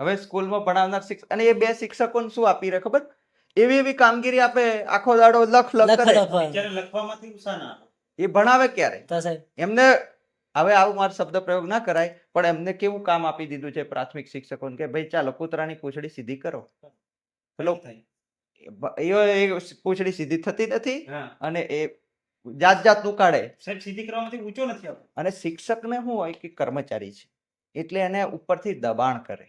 હવે સ્કૂલમાં ભણાવનાર શિક્ષક, અને એ 2 શિક્ષકોને શું આપી રહે ખબર? એવી કામગીરી આપે, આખો દાડો લખ કરે. બિચારા લખવામાંથી ઉત્સાહ ના આવે. એ ભણાવે ક્યારે? તો સાહેબ એમને હવે આવું મારો શબ્દ પ્રયોગ ના કરાય, પણ એમને કેવું કામ આપી દીધું છે પ્રાથમિક શિક્ષકોને કે ભાઈ ચાલો કૂતરાની પૂંછડી સીધી કરો. પેલો એ પૂંછડી સીધી થતી નથી હા અને એ જાતનું કાઢે. સાહેબ, સીધી કરવામાંથી ઊંચો નથી આવતો. અને શિક્ષકને શું હોય કે કર્મચારી છે, એટલે એને ઉપરથી દબાણ કરે.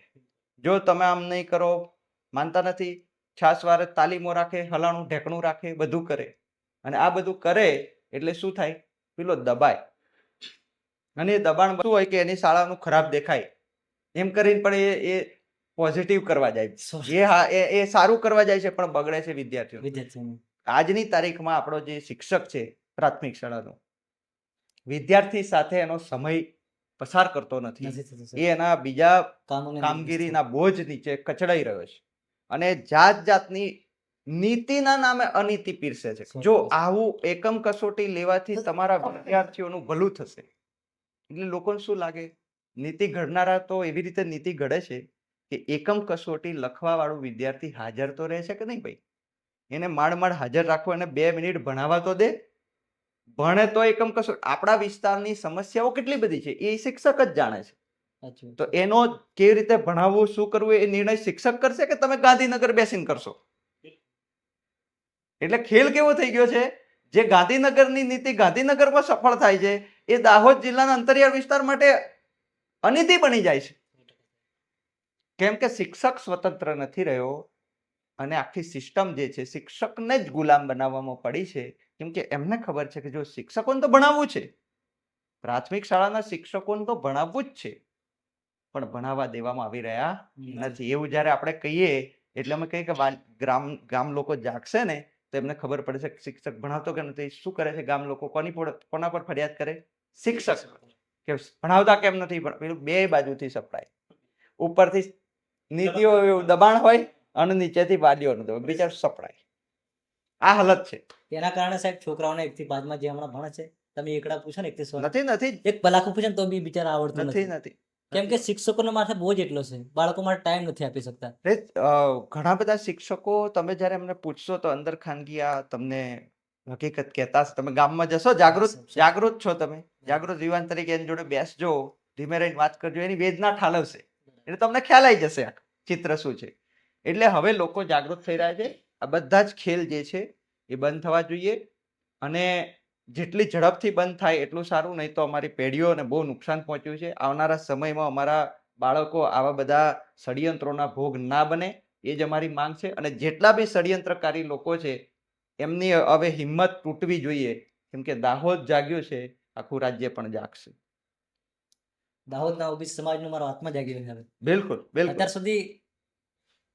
જો તમે આમ નહીં કરો, માનતા નથી, છાસવારે તાલીમો રાખે, હલાણું ઢેકણું રાખે, બધું કરે. અને આ બધું કરે એટલે શું થાય? પેલો દબાય. અને એ દબાણ શું હોય કે એની શાળાનું ખરાબ દેખાય એમ કરીને પણ એ પોઝિટિવ કરવા જાય, એ સારું કરવા જાય છે, પણ બગડે છે વિદ્યાર્થીઓ. વિદ્યાર્થીઓ આજની તારીખમાં આપણો જે શિક્ષક છે પ્રાથમિક શાળાનો, વિદ્યાર્થી સાથે એનો સમય પસાર કરતો નથી. નથી થતું એ સાહેબ. એના બીજા કામોને કામગીરીના બોજ નીચે કચડાઈ રહ્યો છે, અને જાતની નીતિના નામે અનીતિ પીરસે છે. જો આવું એકમ કસોટી લેવાથી તમારા વિદ્યાર્થીઓનું ભલું થશે, એટલે લોકોને શું લાગે? નીતિ ઘડનારા તો એવી રીતે નીતિ ઘડે છે કે એકમ કસોટી લખવા વાળું વિદ્યાર્થી હાજર તો રહે છે કે નહીં ભાઈ? એને માંડ હાજર રાખો, એને 2 મિનિટ ભણાવવા તો દે. ભણે તો એકમ કશું આપણા વિસ્તારની સમસ્યાઓ કેટલી બધી છે એ શિક્ષક જ જાણે છે. સાચું. તો એનો કેવી રીતે ભણાવવું શું કરવું એ નિર્ણય શિક્ષક કરશે કે તમે ગાંધીનગર બેસીને કરશો? એટલે ખેલ કેવો થઈ ગયો છે, જે ગાંધીનગરની નીતિ ગાંધીનગરમાં સફળ થાય છે એ દાહોદ જિલ્લાના અંતરિયાળ વિસ્તાર માટે અનીતિ બની જાય છે. કેમ કે શિક્ષક સ્વતંત્ર નથી રહ્યો અને આખી સિસ્ટમ જે છે શિક્ષકને જ ગુલામ બનાવવામાં પડી છે. કેમ કે એમને ખબર છે કે જો શિક્ષકોને તો ભણાવવું છે, પ્રાથમિક શાળાના શિક્ષકોને તો ભણાવવું જ છે, પણ ભણાવવા દેવામાં આવી રહ્યા નથી. એવું જ્યારે આપણે કહીએ એટલે અમે કહીએ કે ગામ લોકો જાગશે ને તો એમને ખબર પડે છે કે શિક્ષક ભણાવતો કે નથી. શું કરે છે ગામ લોકો? કોના પર ફરિયાદ કરે? શિક્ષક કે ભણાવતા કેમ નથી. પેલું બે બાજુથી સપ્લાય, ઉપરથી નીતિઓ દબાણ હોય અને નીચેથી વાલીઓનું દબાણ, બિચાર સપ્લાય. આ હાલત છે. એના કારણે સાહેબ છોકરાઓને 1 થી 5 માં જે હમણાં ભણે છે, તમે એકડા પૂછો ને 1 થી 100 નથી એક કલાક પૂછે ને તો બી બિચારા આવડતું નથી નથી. નથી કેમ કે શિક્ષકોના માથે બોજ એટલો છે, બાળકો માટે ટાઈમ નથી આપી શકતા. ઘણા બધા શિક્ષકો તમે જ્યારે એમને પૂછશો તો અંદર ખાનગી આ તમને હકીકત કહેતા હશે. તમે ગામમાં જશો, જાગૃત છો તમે, જાગૃત યુવાન તરીકે એની જોડે બેસજો, ધીમે રહીને વાત કરજો, એની વેદના ઠાલવશે એટલે તમને ખ્યાલ આવી જશે આ ચિત્ર શું છે. એટલે હવે લોકો જાગૃત થઈ રહ્યા છે. આ બધા જ ખેલ જે છે એ બંધ થવા જોઈએ અને જેટલી ઝડપથી બંધ થાય એટલું સારું, નહીં તો અમારી પેઢીઓને બહુ નુકસાન પહોંચ્યું છે. આવનારા સમયમાં અમારા બાળકો આવા બધા ષડયંત્રોના ભોગ ના બને એ જ અમારી માંગ છે. અને જેટલા બી ષડયંત્રકારી લોકો છે એમની હવે હિંમત તૂટવી જોઈએ. કેમ કે દાહોદ જાગ્યું છે, આખું રાજ્ય પણ જાગશે. દાહોદના ઓબીસી સમાજનું મારો આત્મા જાગી રહ્યો છે હવે. બિલકુલ બિલકુલ. અત્યાર સુધી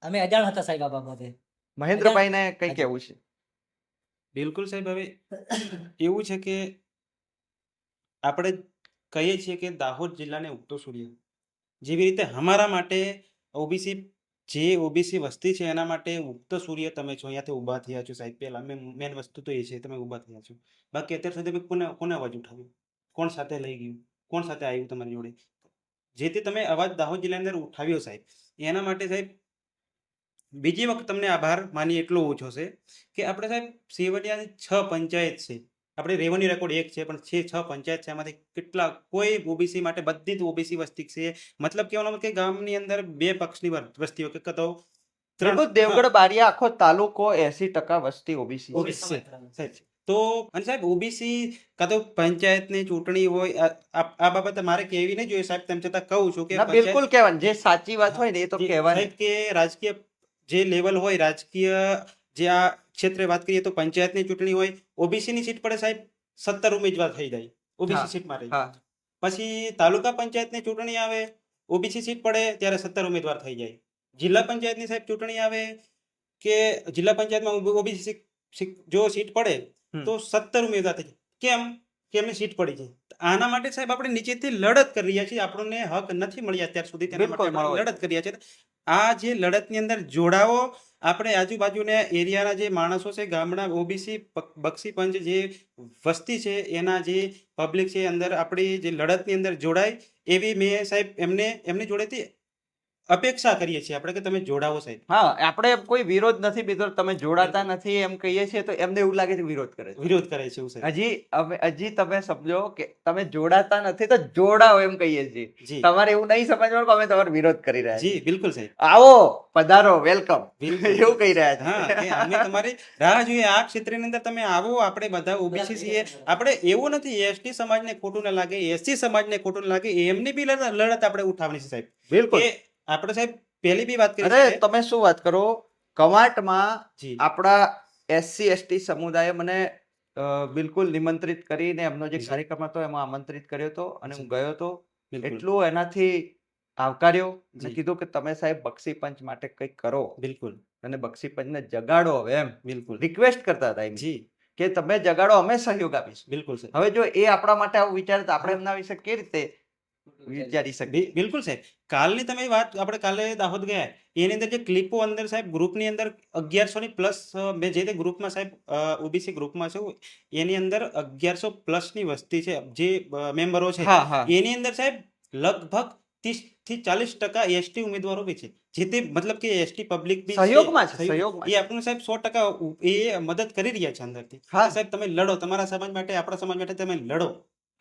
અમે અજાણ હતા સાહેબ આ બાબતે. મહેન્દ્રભાઈને કઈ કહેવું છે? બિલકુલ સાહેબ, હવે એવું છે કે આપણે કહીએ છીએ કે દાહોદ જિલ્લાને ઉગતો સૂર્ય, જેવી રીતે અમારા માટે ઓબીસી જે ઓબીસી વસ્તી છે એના માટે ઉગતો સૂર્ય તમે છો, અહીંયાથી ઊભા થયા છો સાહેબ. પહેલા મેન વસ્તુ તો એ છે, તમે ઊભા થયા છો. બાકી અત્યાર સુધી કોને અવાજ ઉઠાવ્યો, કોણ સાથે લઈ ગયું, કોણ સાથે આવ્યું તમારી જોડે? જેથી તમે અવાજ દાહોદ જિલ્લાની અંદર ઉઠાવ્યો સાહેબ, એના માટે સાહેબ બીજી વખત તમને આભાર માની એટલો ઓછો છે કે આપણે સાહેબ સેવડિયાની 6 પંચાયત છે. આપણે રેવન્યુ રેકોર્ડ 1 છે, પણ 6 પંચાયત છે, એમાંથી કેટલા કોઈ ઓબીસી માટે બધી જ ઓબીસી વસ્તી છે. મતલબ કહેવાનો કે ગામની અંદર 2 પક્ષની વસ્તીઓ કે તો દેવગઢ બારિયા આખો તાલુકો 80% વસ્તી ઓબીસી ઓબીસી સાહેબ. તો અને સાહેબ ઓબીસી કાં તો પંચાયતની ચૂંટણી હોય, આ બાબતે મારે કહેવી નહીં જોઈએ સાહેબ, તેમ છતાં કહું છું કે બિલકુલ કહેવાનું, જે સાચી વાત હોય ને એ તો કહેવાની. સાહેબ કે રાજકીય જે લેવલ હોય, રાજકીય જે આ ક્ષેત્રે વાત કરીએ તો પંચાયતની ચૂંટણી હોય, ઓબીસીની સીટ પડે સાહેબ 17 ઉમેદવાર થઈ જાય ઓબીસી સીટમાં રહી. પછી તાલુકા પંચાયતની ચૂંટણી આવે, ઓબીસી સીટ પડે ત્યારે 17 ઉમેદવાર થઈ જાય. જિલ્લા પંચાયતની સાહેબ ચૂંટણી આવે કે જિલ્લા પંચાયતમાં ઓબીસી જો સીટ પડે તો 17 ઉમેદવાર થઈ જાય. કેમ કે એમની સીટ પડી છે. આના માટે સાહેબ આપણે નીચેથી લડત કરી રહ્યા છીએ. આપણને હક નથી મળી અત્યાર સુધી, તેના માટે આપણે લડત કરી રહ્યા છીએ. આ જે લડતની અંદર જોડાવો, આપણે આજુબાજુના એરિયાના જે માણસો છે, ગામડા ઓબીસી બક્ષી પંચ જે વસ્તી છે, એના જે પબ્લિક છે અંદર આપણી જે લડતની અંદર જોડાય એવી મેં સાહેબ એમની જોડેથી અપેક્ષા કરીએ છીએ આપણે કે તમે જોડાવો સાહેબ. હા, આપણે કોઈ વિરોધ નથી, મિત્રો તમે જોડાતા નથી એમ કહીએ છીએ તો એમને એવું લાગે છે વિરોધ કરે છે. વિરોધ કરે છે એવું સાહેબ. હજી તમે સમજો કે તમે જોડાતા નથી તો જોડાઓ એમ કહીએ છીએ. તમારે એવું નહીં સમજવાનું કે અમે તમારો વિરોધ કરી રહ્યા છીએ. જી બિલકુલ સાહેબ. આવો, પધારો, વેલકમ એવું કહી રહ્યા છે. હા, કે અમે તમારી રાહ જોઈએ આ ક્ષેત્રની અંદર, તમે આવો. આપણે બધા ઓબીસી છીએ. આપણે એવું નથી એસટી સમાજને ખોટું ના લાગે, એસસી સમાજને ખોટું ના લાગે, એમની બી લડત આપણે ઉઠાવવાની છે સાહેબ. બિલકુલ. આપણે સાહેબ પહેલી બી વાત કરી અરે તમે શું વાત કરો, કવાંટમાં જી આપણા એસસી એસટી સમુદાય મને બિલકુલ નિમંત્રિત કરીને એમનો જે કાર્યક્રમ હતો એમાં આમંત્રિત કર્યો હતો અને હું ગયો હતો. એટલું એનાથી આવકાર્યો અને કીધું કે તમે સાહેબ બક્ષી પંચ માટે કંઈક કરો. બિલકુલ. અને બક્ષી પંચને જગાડો હવે એમ બિલકુલ રિક્વેસ્ટ કરતા હતા એમ જી કે તમે જગાડો, અમે સહયોગ આપીશું. બિલકુલ સાહેબ. હવે જો એ આપણા માટે આવું વિચારે તો આપણે એમના વિશે કેવી રીતે વિચારી શકીએ? બિલકુલ સાહેબ. કાલની તમે વાત, આપણે કાલે દાહોદ ગયા, એની અંદર જે ક્લિપો અંદર સાહેબ ગ્રુપની અંદર 1100 ની પ્લસ, મેં જે તે ગ્રુપમાં સાહેબ ઓબીસી ગ્રુપમાં છે એની અંદર 1100 પ્લસ ની વસ્તી છે, જે મેમ્બરો છે એની અંદર સાહેબ લગભગ થી 40% એસટી ઉમેદવારો બી છે, જે તે મતલબ કે એસટી પબ્લિક બી છે. સહયોગમાં છે, સહયોગમાં એ આપણને સાહેબ 100% એ મદદ કરી રહ્યા છે અંદરથી. હા. કે સાહેબ તમે લડો, તમારા સમાજ માટે, આપણા સમાજ માટે તમે લડો.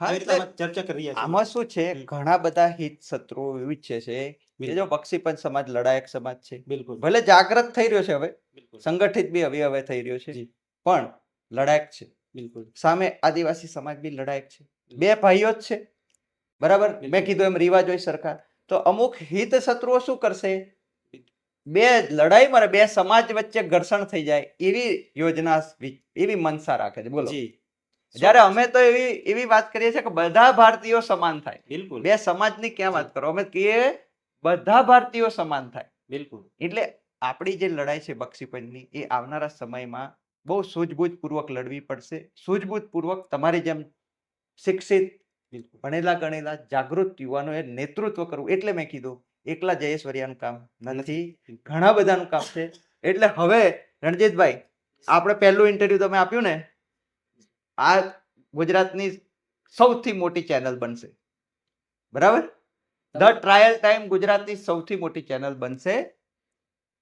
હા, આવી રીતે એટલે આમાં ચર્ચા કરી રહ્યા છે. આમાં શું છે, હમ. ઘણા બધા હિત શત્રુઓ ઈચ્છે છે કે બિલકુલ. જો બક્ષીપંચ સમાજ લડાયક સમાજ છે, બિલકુલ. ભલે જાગૃત થઈ રહ્યો છે, હવે બિલકુલ. સંગઠિત બી હવે થઈ રહ્યો છે, જી. પણ લડાયક છે. બિલકુલ. સામે આદિવાસી સમાજ બી લડાયક છે, બે ભાઈઓ જ છે, બરાબર. મેં બિલકુલ. કીધું એમ રિવાજ હોય સરકાર, તો અમુક હિત શત્રુઓ શું કરશે, બે લડાઈમાં બે સમાજ વચ્ચે ઘર્ષણ થઈ જાય એવી યોજના, એવી મનસા રાખે છે. બોલો, જી. જ્યારે અમે તો એવી વાત કરીએ છીએ કે બધા ભારતીયો સમાન થાય. બિલકુલ. બે સમાજની ક્યાં વાત કરો, અમે કહીએ બધા ભારતીયો સમાન થાય. બિલકુલ. એટલે આપણી જે લડાઈ છે બક્ષીપંચની, એ આવનારા સમયમાં બહુ સૂઝબૂઝપૂર્વક લડવી પડશે. સૂઝબૂઝપૂર્વક તમારી જેમ શિક્ષિત, બિલકુલ. ભણેલા ગણેલા જાગૃત યુવાનોએ નેતૃત્વ કરવું. એટલે મેં કીધું એકલા જયેશ્વરિયાનું કામ નથી, ઘણા બધાનું કામ છે. એટલે હવે રણજીતભાઈ, આપણે પહેલું ઇન્ટરવ્યુ તમે આપ્યું ને, આ ગુજરાતની સૌથી મોટી ચેનલ બનશે, બરાબર. ધ ટ્રાયલ ટાઈમ ગુજરાતની સૌથી મોટી ચેનલ બનશે.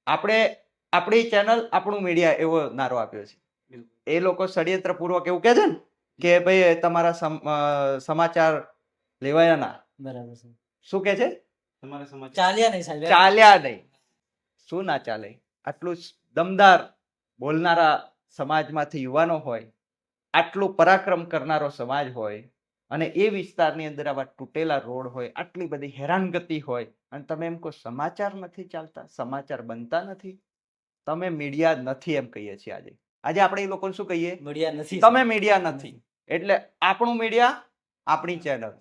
આપણે આપણી ચેનલ, આપણું મીડિયા એવો નારો આપ્યો છે. એ લોકો ષડયંત્ર પૂર્વક એવું કહે છે ને કે ભાઈ તમારા સમાચાર લેવાયા ના. બરાબર છે. શું કે છે? તમારા સમાજ ચાલ્યા નહીં સાહેબ. ચાલ્યા નહીં. શું ના ચાલે? આટલું દમદાર બોલનારા સમાજમાંથી યુવાનો હોય, આટલું પરાક્રમ કરનારો સમાજ હોય, અને એ વિસ્તારની અંદર આવા તૂટેલા રોડ હોય, આટલી બધી હેરાનગતિ હોય, અને તમે એમ કહો સમાચાર નથી ચાલતા, સમાચાર બનતા નથી, તમે મીડિયા નથી એમ કહીએ છીએ. આજે આપણે એ લોકોને શું કહીએ? મીડિયા નથી. તમે મીડિયા નથી. એટલે આપણું મીડિયા, આપણી ચેનલ.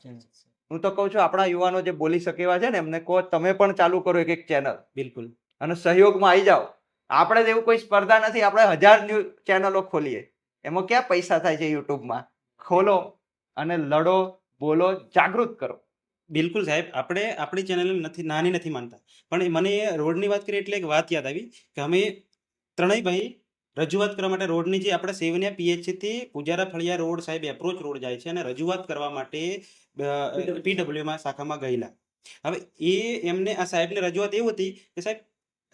હું તો કહું છું આપણા યુવાનો જે બોલી શકે એવા છે ને, એમને કહો તમે પણ ચાલુ કરો એક ચેનલ. બિલકુલ. અને સહયોગમાં આવી જાઓ. આપણે એવું કોઈ સ્પર્ધા નથી, આપણે 1000 ન્યૂઝ ચેનલો ખોલીએ, એમાં ક્યાં પૈસા થાય છે? યુટ્યુબમાં ખોલો અને લડો, બોલો, જાગૃત કરો. બિલકુલ સાહેબ, આપણે આપણી ચેનલ નથી નાની નથી માનતા, પણ મને રોડની વાત કરી એટલે એક વાત યાદ આવી કે અમે ત્રણેય ભાઈ રજૂઆત કરવા માટે રોડની, જે આપણા સેવનિયા પીએચસી થી પૂજારા ફળિયા રોડ સાહેબ એપ્રોચ રોડ જાય છે, અને રજૂઆત કરવા માટે પીડબ્લ્યુમાં શાખામાં ગયેલા. હવે એમને આ સાહેબને રજૂઆત એવું હતી કે સાહેબ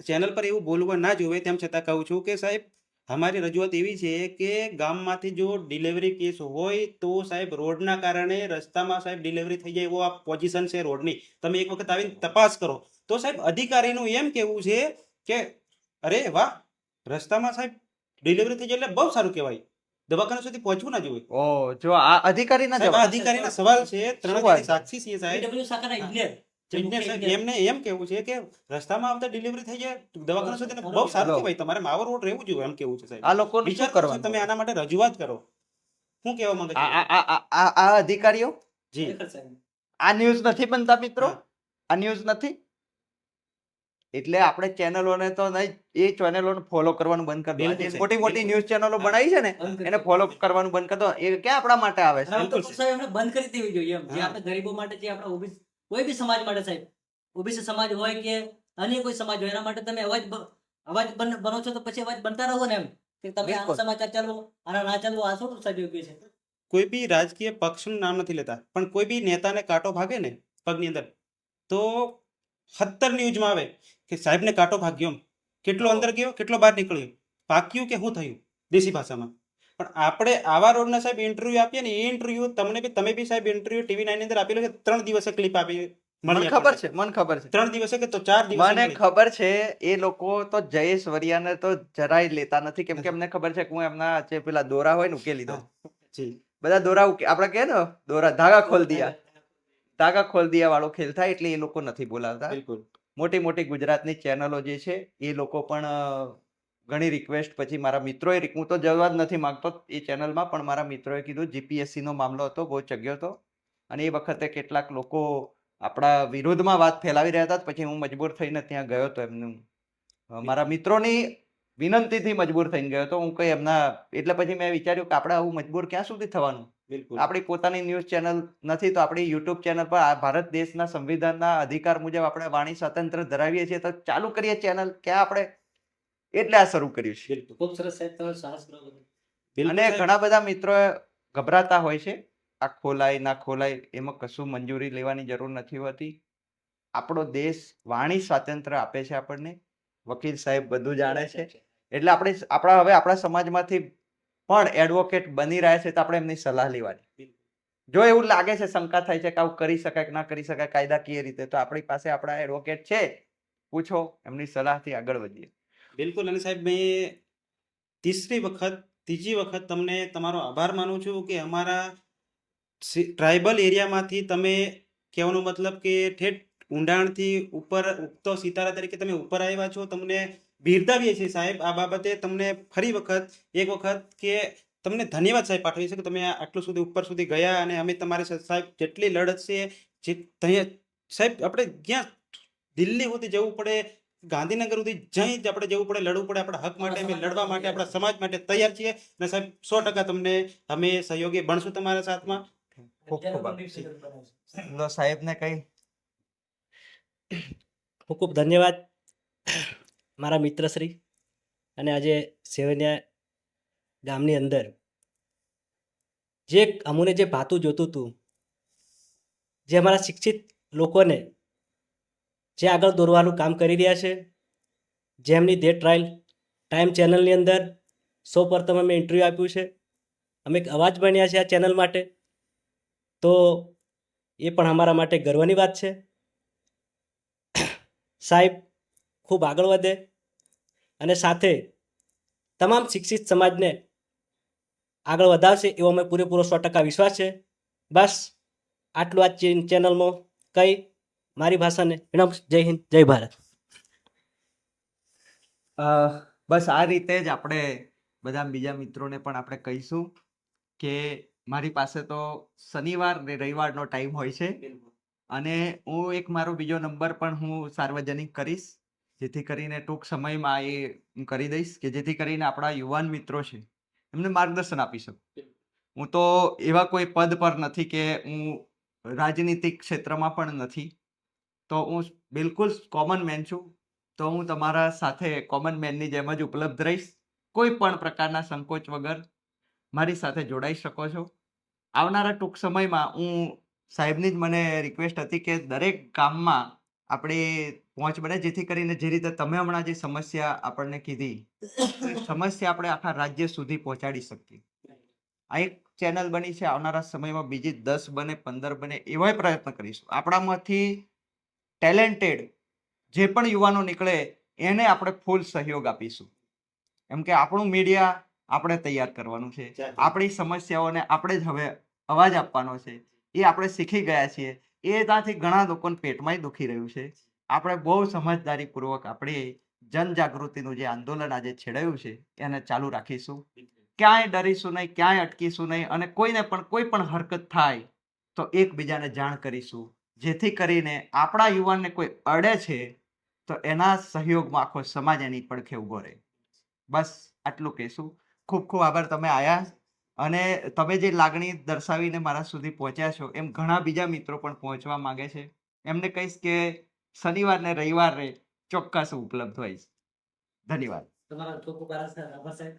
ચેનલ પર એવું બોલવા ના જોવે, તેમ છતાં કહું છું કે સાહેબ અમારી રજૂઆત એવી છે કે ગામમાંથી જો ડિલિવરી કેસ હોય તો સાહેબ રોડના કારણે રસ્તામાં સાહેબ ડિલિવરી થઈ જાય એવો આ પોઝિશન છે રોડની. તમે એક વખત આવીને તપાસ કરો તો સાહેબ અધિકારીનું એમ કહેવું છે કે અરે વાહ, રસ્તામાં સાહેબ ડિલિવરી થઈ જાય એટલે બહુ સારું કહેવાય, દવાખાના સુધી પહોંચવું ના જોઈએ. ઓ, જો આ અધિકારીના સાહેબ આ જવાબ. અધિકારીના સવાલ છે, ત્રણ શું વાત? સાક્ષી છે સાહેબ. PW શાખાના engineer. જે એમને મુખ્ય સાહેબ engineer. એમને એમ કેવું છે કે રસ્તામાં આવતા ડિલિવરી થઈ જાય દવાખાના સુધી બહુ સારું લો. કહેવાય, તમારે માવો રોડ રહેવું જોઈએ એમ કેવું છે સાહેબ. આ લોકોને વિચાર શું કરો કરવાનું? તમે આના માટે રજૂઆત કરો. શું કહેવા માંગે છે? આ અધિકારીઓ, જી. ખરેખર સાહેબ. આ ન્યૂઝ નથી બનતા મિત્રો, હા. આ ન્યૂઝ નથી. એટલે આપણે ચેનલોને તો નહીં, એ ચેનલોને ફોલો કરવાનું બંધ કરી દો. બિલકુલ જે સાહેબ, મોટી મોટી બિલકુલ. ન્યૂઝ ચેનલો બનાવી છે ને, બંધ કરી એને દો. ફોલો કરવાનું બંધ કરી દો. એ ક્યાં આપણા માટે આવે છે? અને હું તો બિલકુલ કહું સાહેબ એમને બંધ કરી દેવી જોઈએ એમ. જે હા. આપણે ગરીબો માટે, જે આપણા OBC કોઈ બી સમાજ માટે સાહેબ, OBC સમાજ હોય કે અન્ય કોઈ સમાજ હોય, એના માટે તમે અવાજ બનો છો તો પછી અવાજ બનતા રહો ને એમ. કે તમે આનો બિલકુલ. સમાચાર ચાલો, આના ના ચાલવો, આ શું સાહેબ યોગ્ય છે? કોઈ બી રાજકીય પક્ષનું નામ નથી લેતા, પણ કોઈ બી નેતાને કાંટો ભાગે ને પગની અંદર તો 70 ન્યૂઝમાં આવે કે સાહેબને કાંટો ભાગ્યો, એમ. કેટલો અંદર ગયો, કેટલો બહાર નીકળ્યો, પાક્યું કે શું થયું દેશી ભાષામાં. પણ આપણે આવા રોડના સાહેબ ઇન્ટરવ્યુ આપીએ ને, એ ઇન્ટરવ્યુ તમે બી સાહેબ ઇન્ટરવ્યુ TV9 ની અંદર આપેલો છે, 3 દિવસે ક્લિપ આપી મને મળી ખબર આપણને. છે, મને ખબર છે. 3 દિવસે કે તો 4 દિવસે મને મળી. ખબર છે. એ લોકો તો જયેશ વરિયાને તો જરાય લેતા નથી, કેમ કે નથી. એમને ખબર છે કે હું એમના જે પેલા દોરા હોય ને ઉકેલી દઉં. હા. જી. બધા દોરા આપણે કહે ને, દોરા ધાગા ખોલ દિયા, ધાગા ખોલ દિયા વાળો ખેલ થાય. એટલે એ લોકો નથી બોલાવતા. બિલકુલ. મોટી મોટી ગુજરાતની ચેનલો જે છે એ લોકો પણ ઘણી રિક્વેસ્ટ પછી મારા મિત્રોએ, હું તો જવા જ નથી માંગતો એ ચેનલમાં, પણ મારા મિત્રોએ કીધું GPSC નો મામલો હતો, બહુ ચગ્યો હતો, અને એ વખતે કેટલાક લોકો આપણા વિરોધમાં વાત ફેલાવી રહ્યા હતા. પછી હું મજબૂર થઈને ત્યાં ગયો હતો. એમનું મારા મિત્રોની વિનંતીથી મજબૂર થઈને ગયો હતો હું. કઈ એમના, એટલે પછી મેં વિચાર્યું કે આપણે આવું મજબૂર ક્યાં સુધી થવાનું? બિલકુલ. આપણી પોતાની ન્યૂઝ ચેનલ નથી તો આપણી યુટ્યુબ ચેનલ પર આ ભારત દેશના સંવિધાનના અધિકાર મુજબ આપણે વાણી સ્વાતંત્ર્ય ધરાવીએ છીએ, તો ચાલુ કરીએ ચેનલ. ક્યાં આપણે એટલે આ શરૂ કર્યું છે. બિલકુલ. ખૂબ સરસ સાહેબ, તમે સાહસ કરો. બિલકુલ અને સાહેબ. ઘણા બધા મિત્રો ગભરાતા હોય છે, આ ખોલાય ના ખોલાય, એમાં કશું મંજૂરી લેવાની જરૂર નથી હોતી. આપણો દેશ વાણી સ્વાતંત્ર્ય આપે છે આપણને. વકીલ સાહેબ બધું જાણે છે. એટલે આપણા સમાજમાંથી પણ એડવોકેટ બની રહ્યા છે તો આપણે એમની સલાહ લેવાની. જો એવું લાગે છે, શંકા થાય છે કે આવું કરી શકાય કે ના કરી શકાય કાયદાકીય રીતે, તો આપણી પાસે આપણા એડવોકેટ છે, પૂછો, એમની સલાહથી આગળ વધીએ. બિલકુલ. અને સાહેબ મેં ત્રીજી વખત તમને તમારો આભાર માનું છું કે અમારા ટ્રાઇબલ એરિયામાંથી તમે, કહેવાનો મતલબ કે ઠેઠ ઊંડાણથી ઉપર ઉગતો સિતારા તરીકે તમે ઉપર આવ્યા છો. તમને બિરદાવીએ છીએ સાહેબ આ બાબતે. તમને ફરી એક વખત કે તમને ધન્યવાદ સાહેબ પાઠવીએ છીએ કે તમે આટલું સુધી ઉપર સુધી ગયા. અને અમે તમારી સાથે સાહેબ જેટલી લડત છે, સાહેબ આપણે ક્યાં દિલ્હી સુધી જવું પડે, ગાંધીનગર સુધી જઈ જ આપણે જવું પડે, લડવું પડે આપણા હક માટે, અમે લડવા માટે, આપણા સમાજ માટે તૈયાર છીએ. અને સાહેબ 100% તમને અમે સહયોગી બનશું તમારા સાથમાં. ખૂબ ખૂબ આભાર. સાહેબને કઈ ખૂબ ખૂબ ધન્યવાદ મારા મિત્રશ્રી. અને આજે સેવનિયા ગામની અંદર અમને જે ભાતું જોતું હતું, જે અમારા શિક્ષિત લોકોને જે આગળ દોરવાનું કામ કરી રહ્યા છે, જેમની ધે ટ્રાયલ ટાઈમ ચેનલની અંદર સૌપ્રથમ અમે ઇન્ટરવ્યૂ આપ્યું છે, અમે એક અવાજ બન્યા છે આ ચેનલ માટે, તો એ પણ અમારા માટે ગર્વની વાત છે. સાહેબ ખૂબ આગળ વધે અને સાથે તમામ શિક્ષિત સમાજને આગળ વધારશે એવો અમે પૂરેપૂરો 100% વિશ્વાસ છે. બસ આટલું આ ચેનલમાં કહી મારી ભાષાને વિનમ. જય હિન્દ, જય ભારત. બસ આ રીતે જ આપણે બધા બીજા મિત્રોને પણ આપણે કહીશું કે મારી પાસે તો શનિવાર ને રવિવારનો ટાઈમ હોય છે, અને હું એક મારો બીજો નંબર પણ હું સાર્વજનિક કરીશ, જેથી કરીને ટૂંક સમયમાં એ હું કરી દઈશ કે જેથી કરીને આપણા યુવાન મિત્રો છે એમને માર્ગદર્શન આપી શકું. હું તો એવા કોઈ પદ પર નથી કે હું રાજનીતિક ક્ષેત્રમાં પણ નથી, તો હું બિલકુલ કોમન મેન છું. તો હું તમારા સાથે કોમન મેનની જેમ જ ઉપલબ્ધ રહીશ. કોઈ પણ પ્રકારના સંકોચ વગર મારી સાથે જોડાઈ શકો છો. આવનારા ટૂંક સમયમાં હું સાહેબની જ મને રિક્વેસ્ટ હતી કે દરેક ગામમાં આપણે પહોંચ બને, જેથી કરીને જે રીતે તમે હમણાં જે સમસ્યા આપણને કીધી, એ સમસ્યા આપણે આખા રાજ્ય સુધી પહોંચાડી શકીએ. આ એક ચેનલ બની છે, આવનારા સમયમાં બીજી 10 બને, 15 બને, એવાય પ્રયત્ન કરીશું. આપણામાંથી ટેલેન્ટેડ જે પણ યુવાનો નીકળે એને આપણે ફૂલ સહયોગ આપીશું. એમ કે આપણું મીડિયા આપણે તૈયાર કરવાનું છે, આપણી સમસ્યાઓને આપણે જ હવે અવાજ આપવાનો છે. એ આપણે શીખી ગયા છીએ. એનાથી ઘણા લોકોને પેટમાંય દુખી રહ્યું છે. આપણે બહુ સમજદારીપૂર્વક આપણે જનજાગૃતિનું જે આંદોલન આજે છેડાયું છે એને ચાલુ રાખીશું. ક્યાંય ડરીશું નહીં, ક્યાંય અટકીશું નહીં, અને કોઈને પણ કોઈ પણ હરકત થાય તો એકબીજાને જાણ કરીશું, જેથી કરીને આપણા યુવાનને કોઈ અડે છે તો એના સહયોગમાં આખો સમાજ એની પડખે ઊભો રહે. બસ આટલું કહીશું. ખૂબ ખૂબ આભાર તમે આયા, અને તમે જે લાગણી દર્શાવીને મારા સુધી પહોંચ્યા છો એમ ઘણા બીજા મિત્રો પણ પહોંચવા માંગે છે. એમને કહીશ કે શનિવાર ને રવિવારે ચોક્કસ ઉપલબ્ધ હોઈશ. ધન્યવાદ. તમારા ખૂબ ખૂબ આભાર સાહેબ.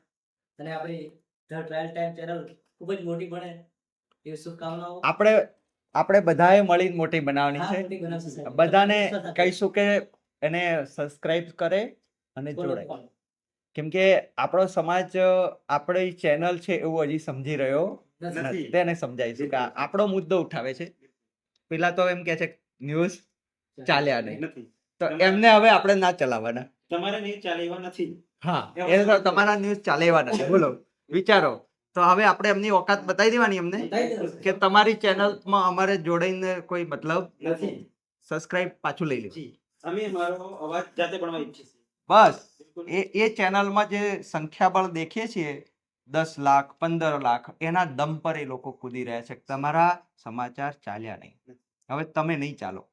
અને આપણી ધ ટ્રાયલ ટાઈમ ચેનલ ખૂબ જ મોટી બને એવી શુભકામનાઓ. આપણે બધાએ મળીને મોટી બનાવવાની હા, છે. મોટી બનાવશું સાહેબ. બધાને કહીશું કે એને સબસ્ક્રાઇબ કરે અને જોડાય. follow. કેમ કે આપણો સમાજ આપણી ચેનલ છે એવું હજી સમજી રહ્યો નથી. તેને સમજાવીશું કે આપણો મુદ્દો ઉઠાવે છે. પેલા તો એમ કે છે ન્યૂઝ ચાલ્યા નહીં, નથી તો એમને હવે આપણે ના ચલાવવાના. તમારે નહીં ચાલે એવા નથી. હા, એ તો તમારા ન્યૂઝ ચાલે એવા નથી. બોલો, વિચારો. તો હવે આપણે એમની ઓકાત બતાવી દેવાની એમને કે તમારી ચેનલમાં અમારે જોડાઈને કોઈ મતલબ નથી. સબસ્ક્રાઇબ પાછું લઈ લે. અમે મારો અવાજ જાતે બનવા ઈચ્છીએ છીએ. બસ એ ચેનલમાં જે સંખ્યાબળ દેખીએ છીએ 10 લાખ 15 લાખ, એના દમ પર એ લોકો કૂદી રહ્યા છે. તમારા સમાચાર ચાલ્યા નહીં, હવે તમે નહીં ચાલો.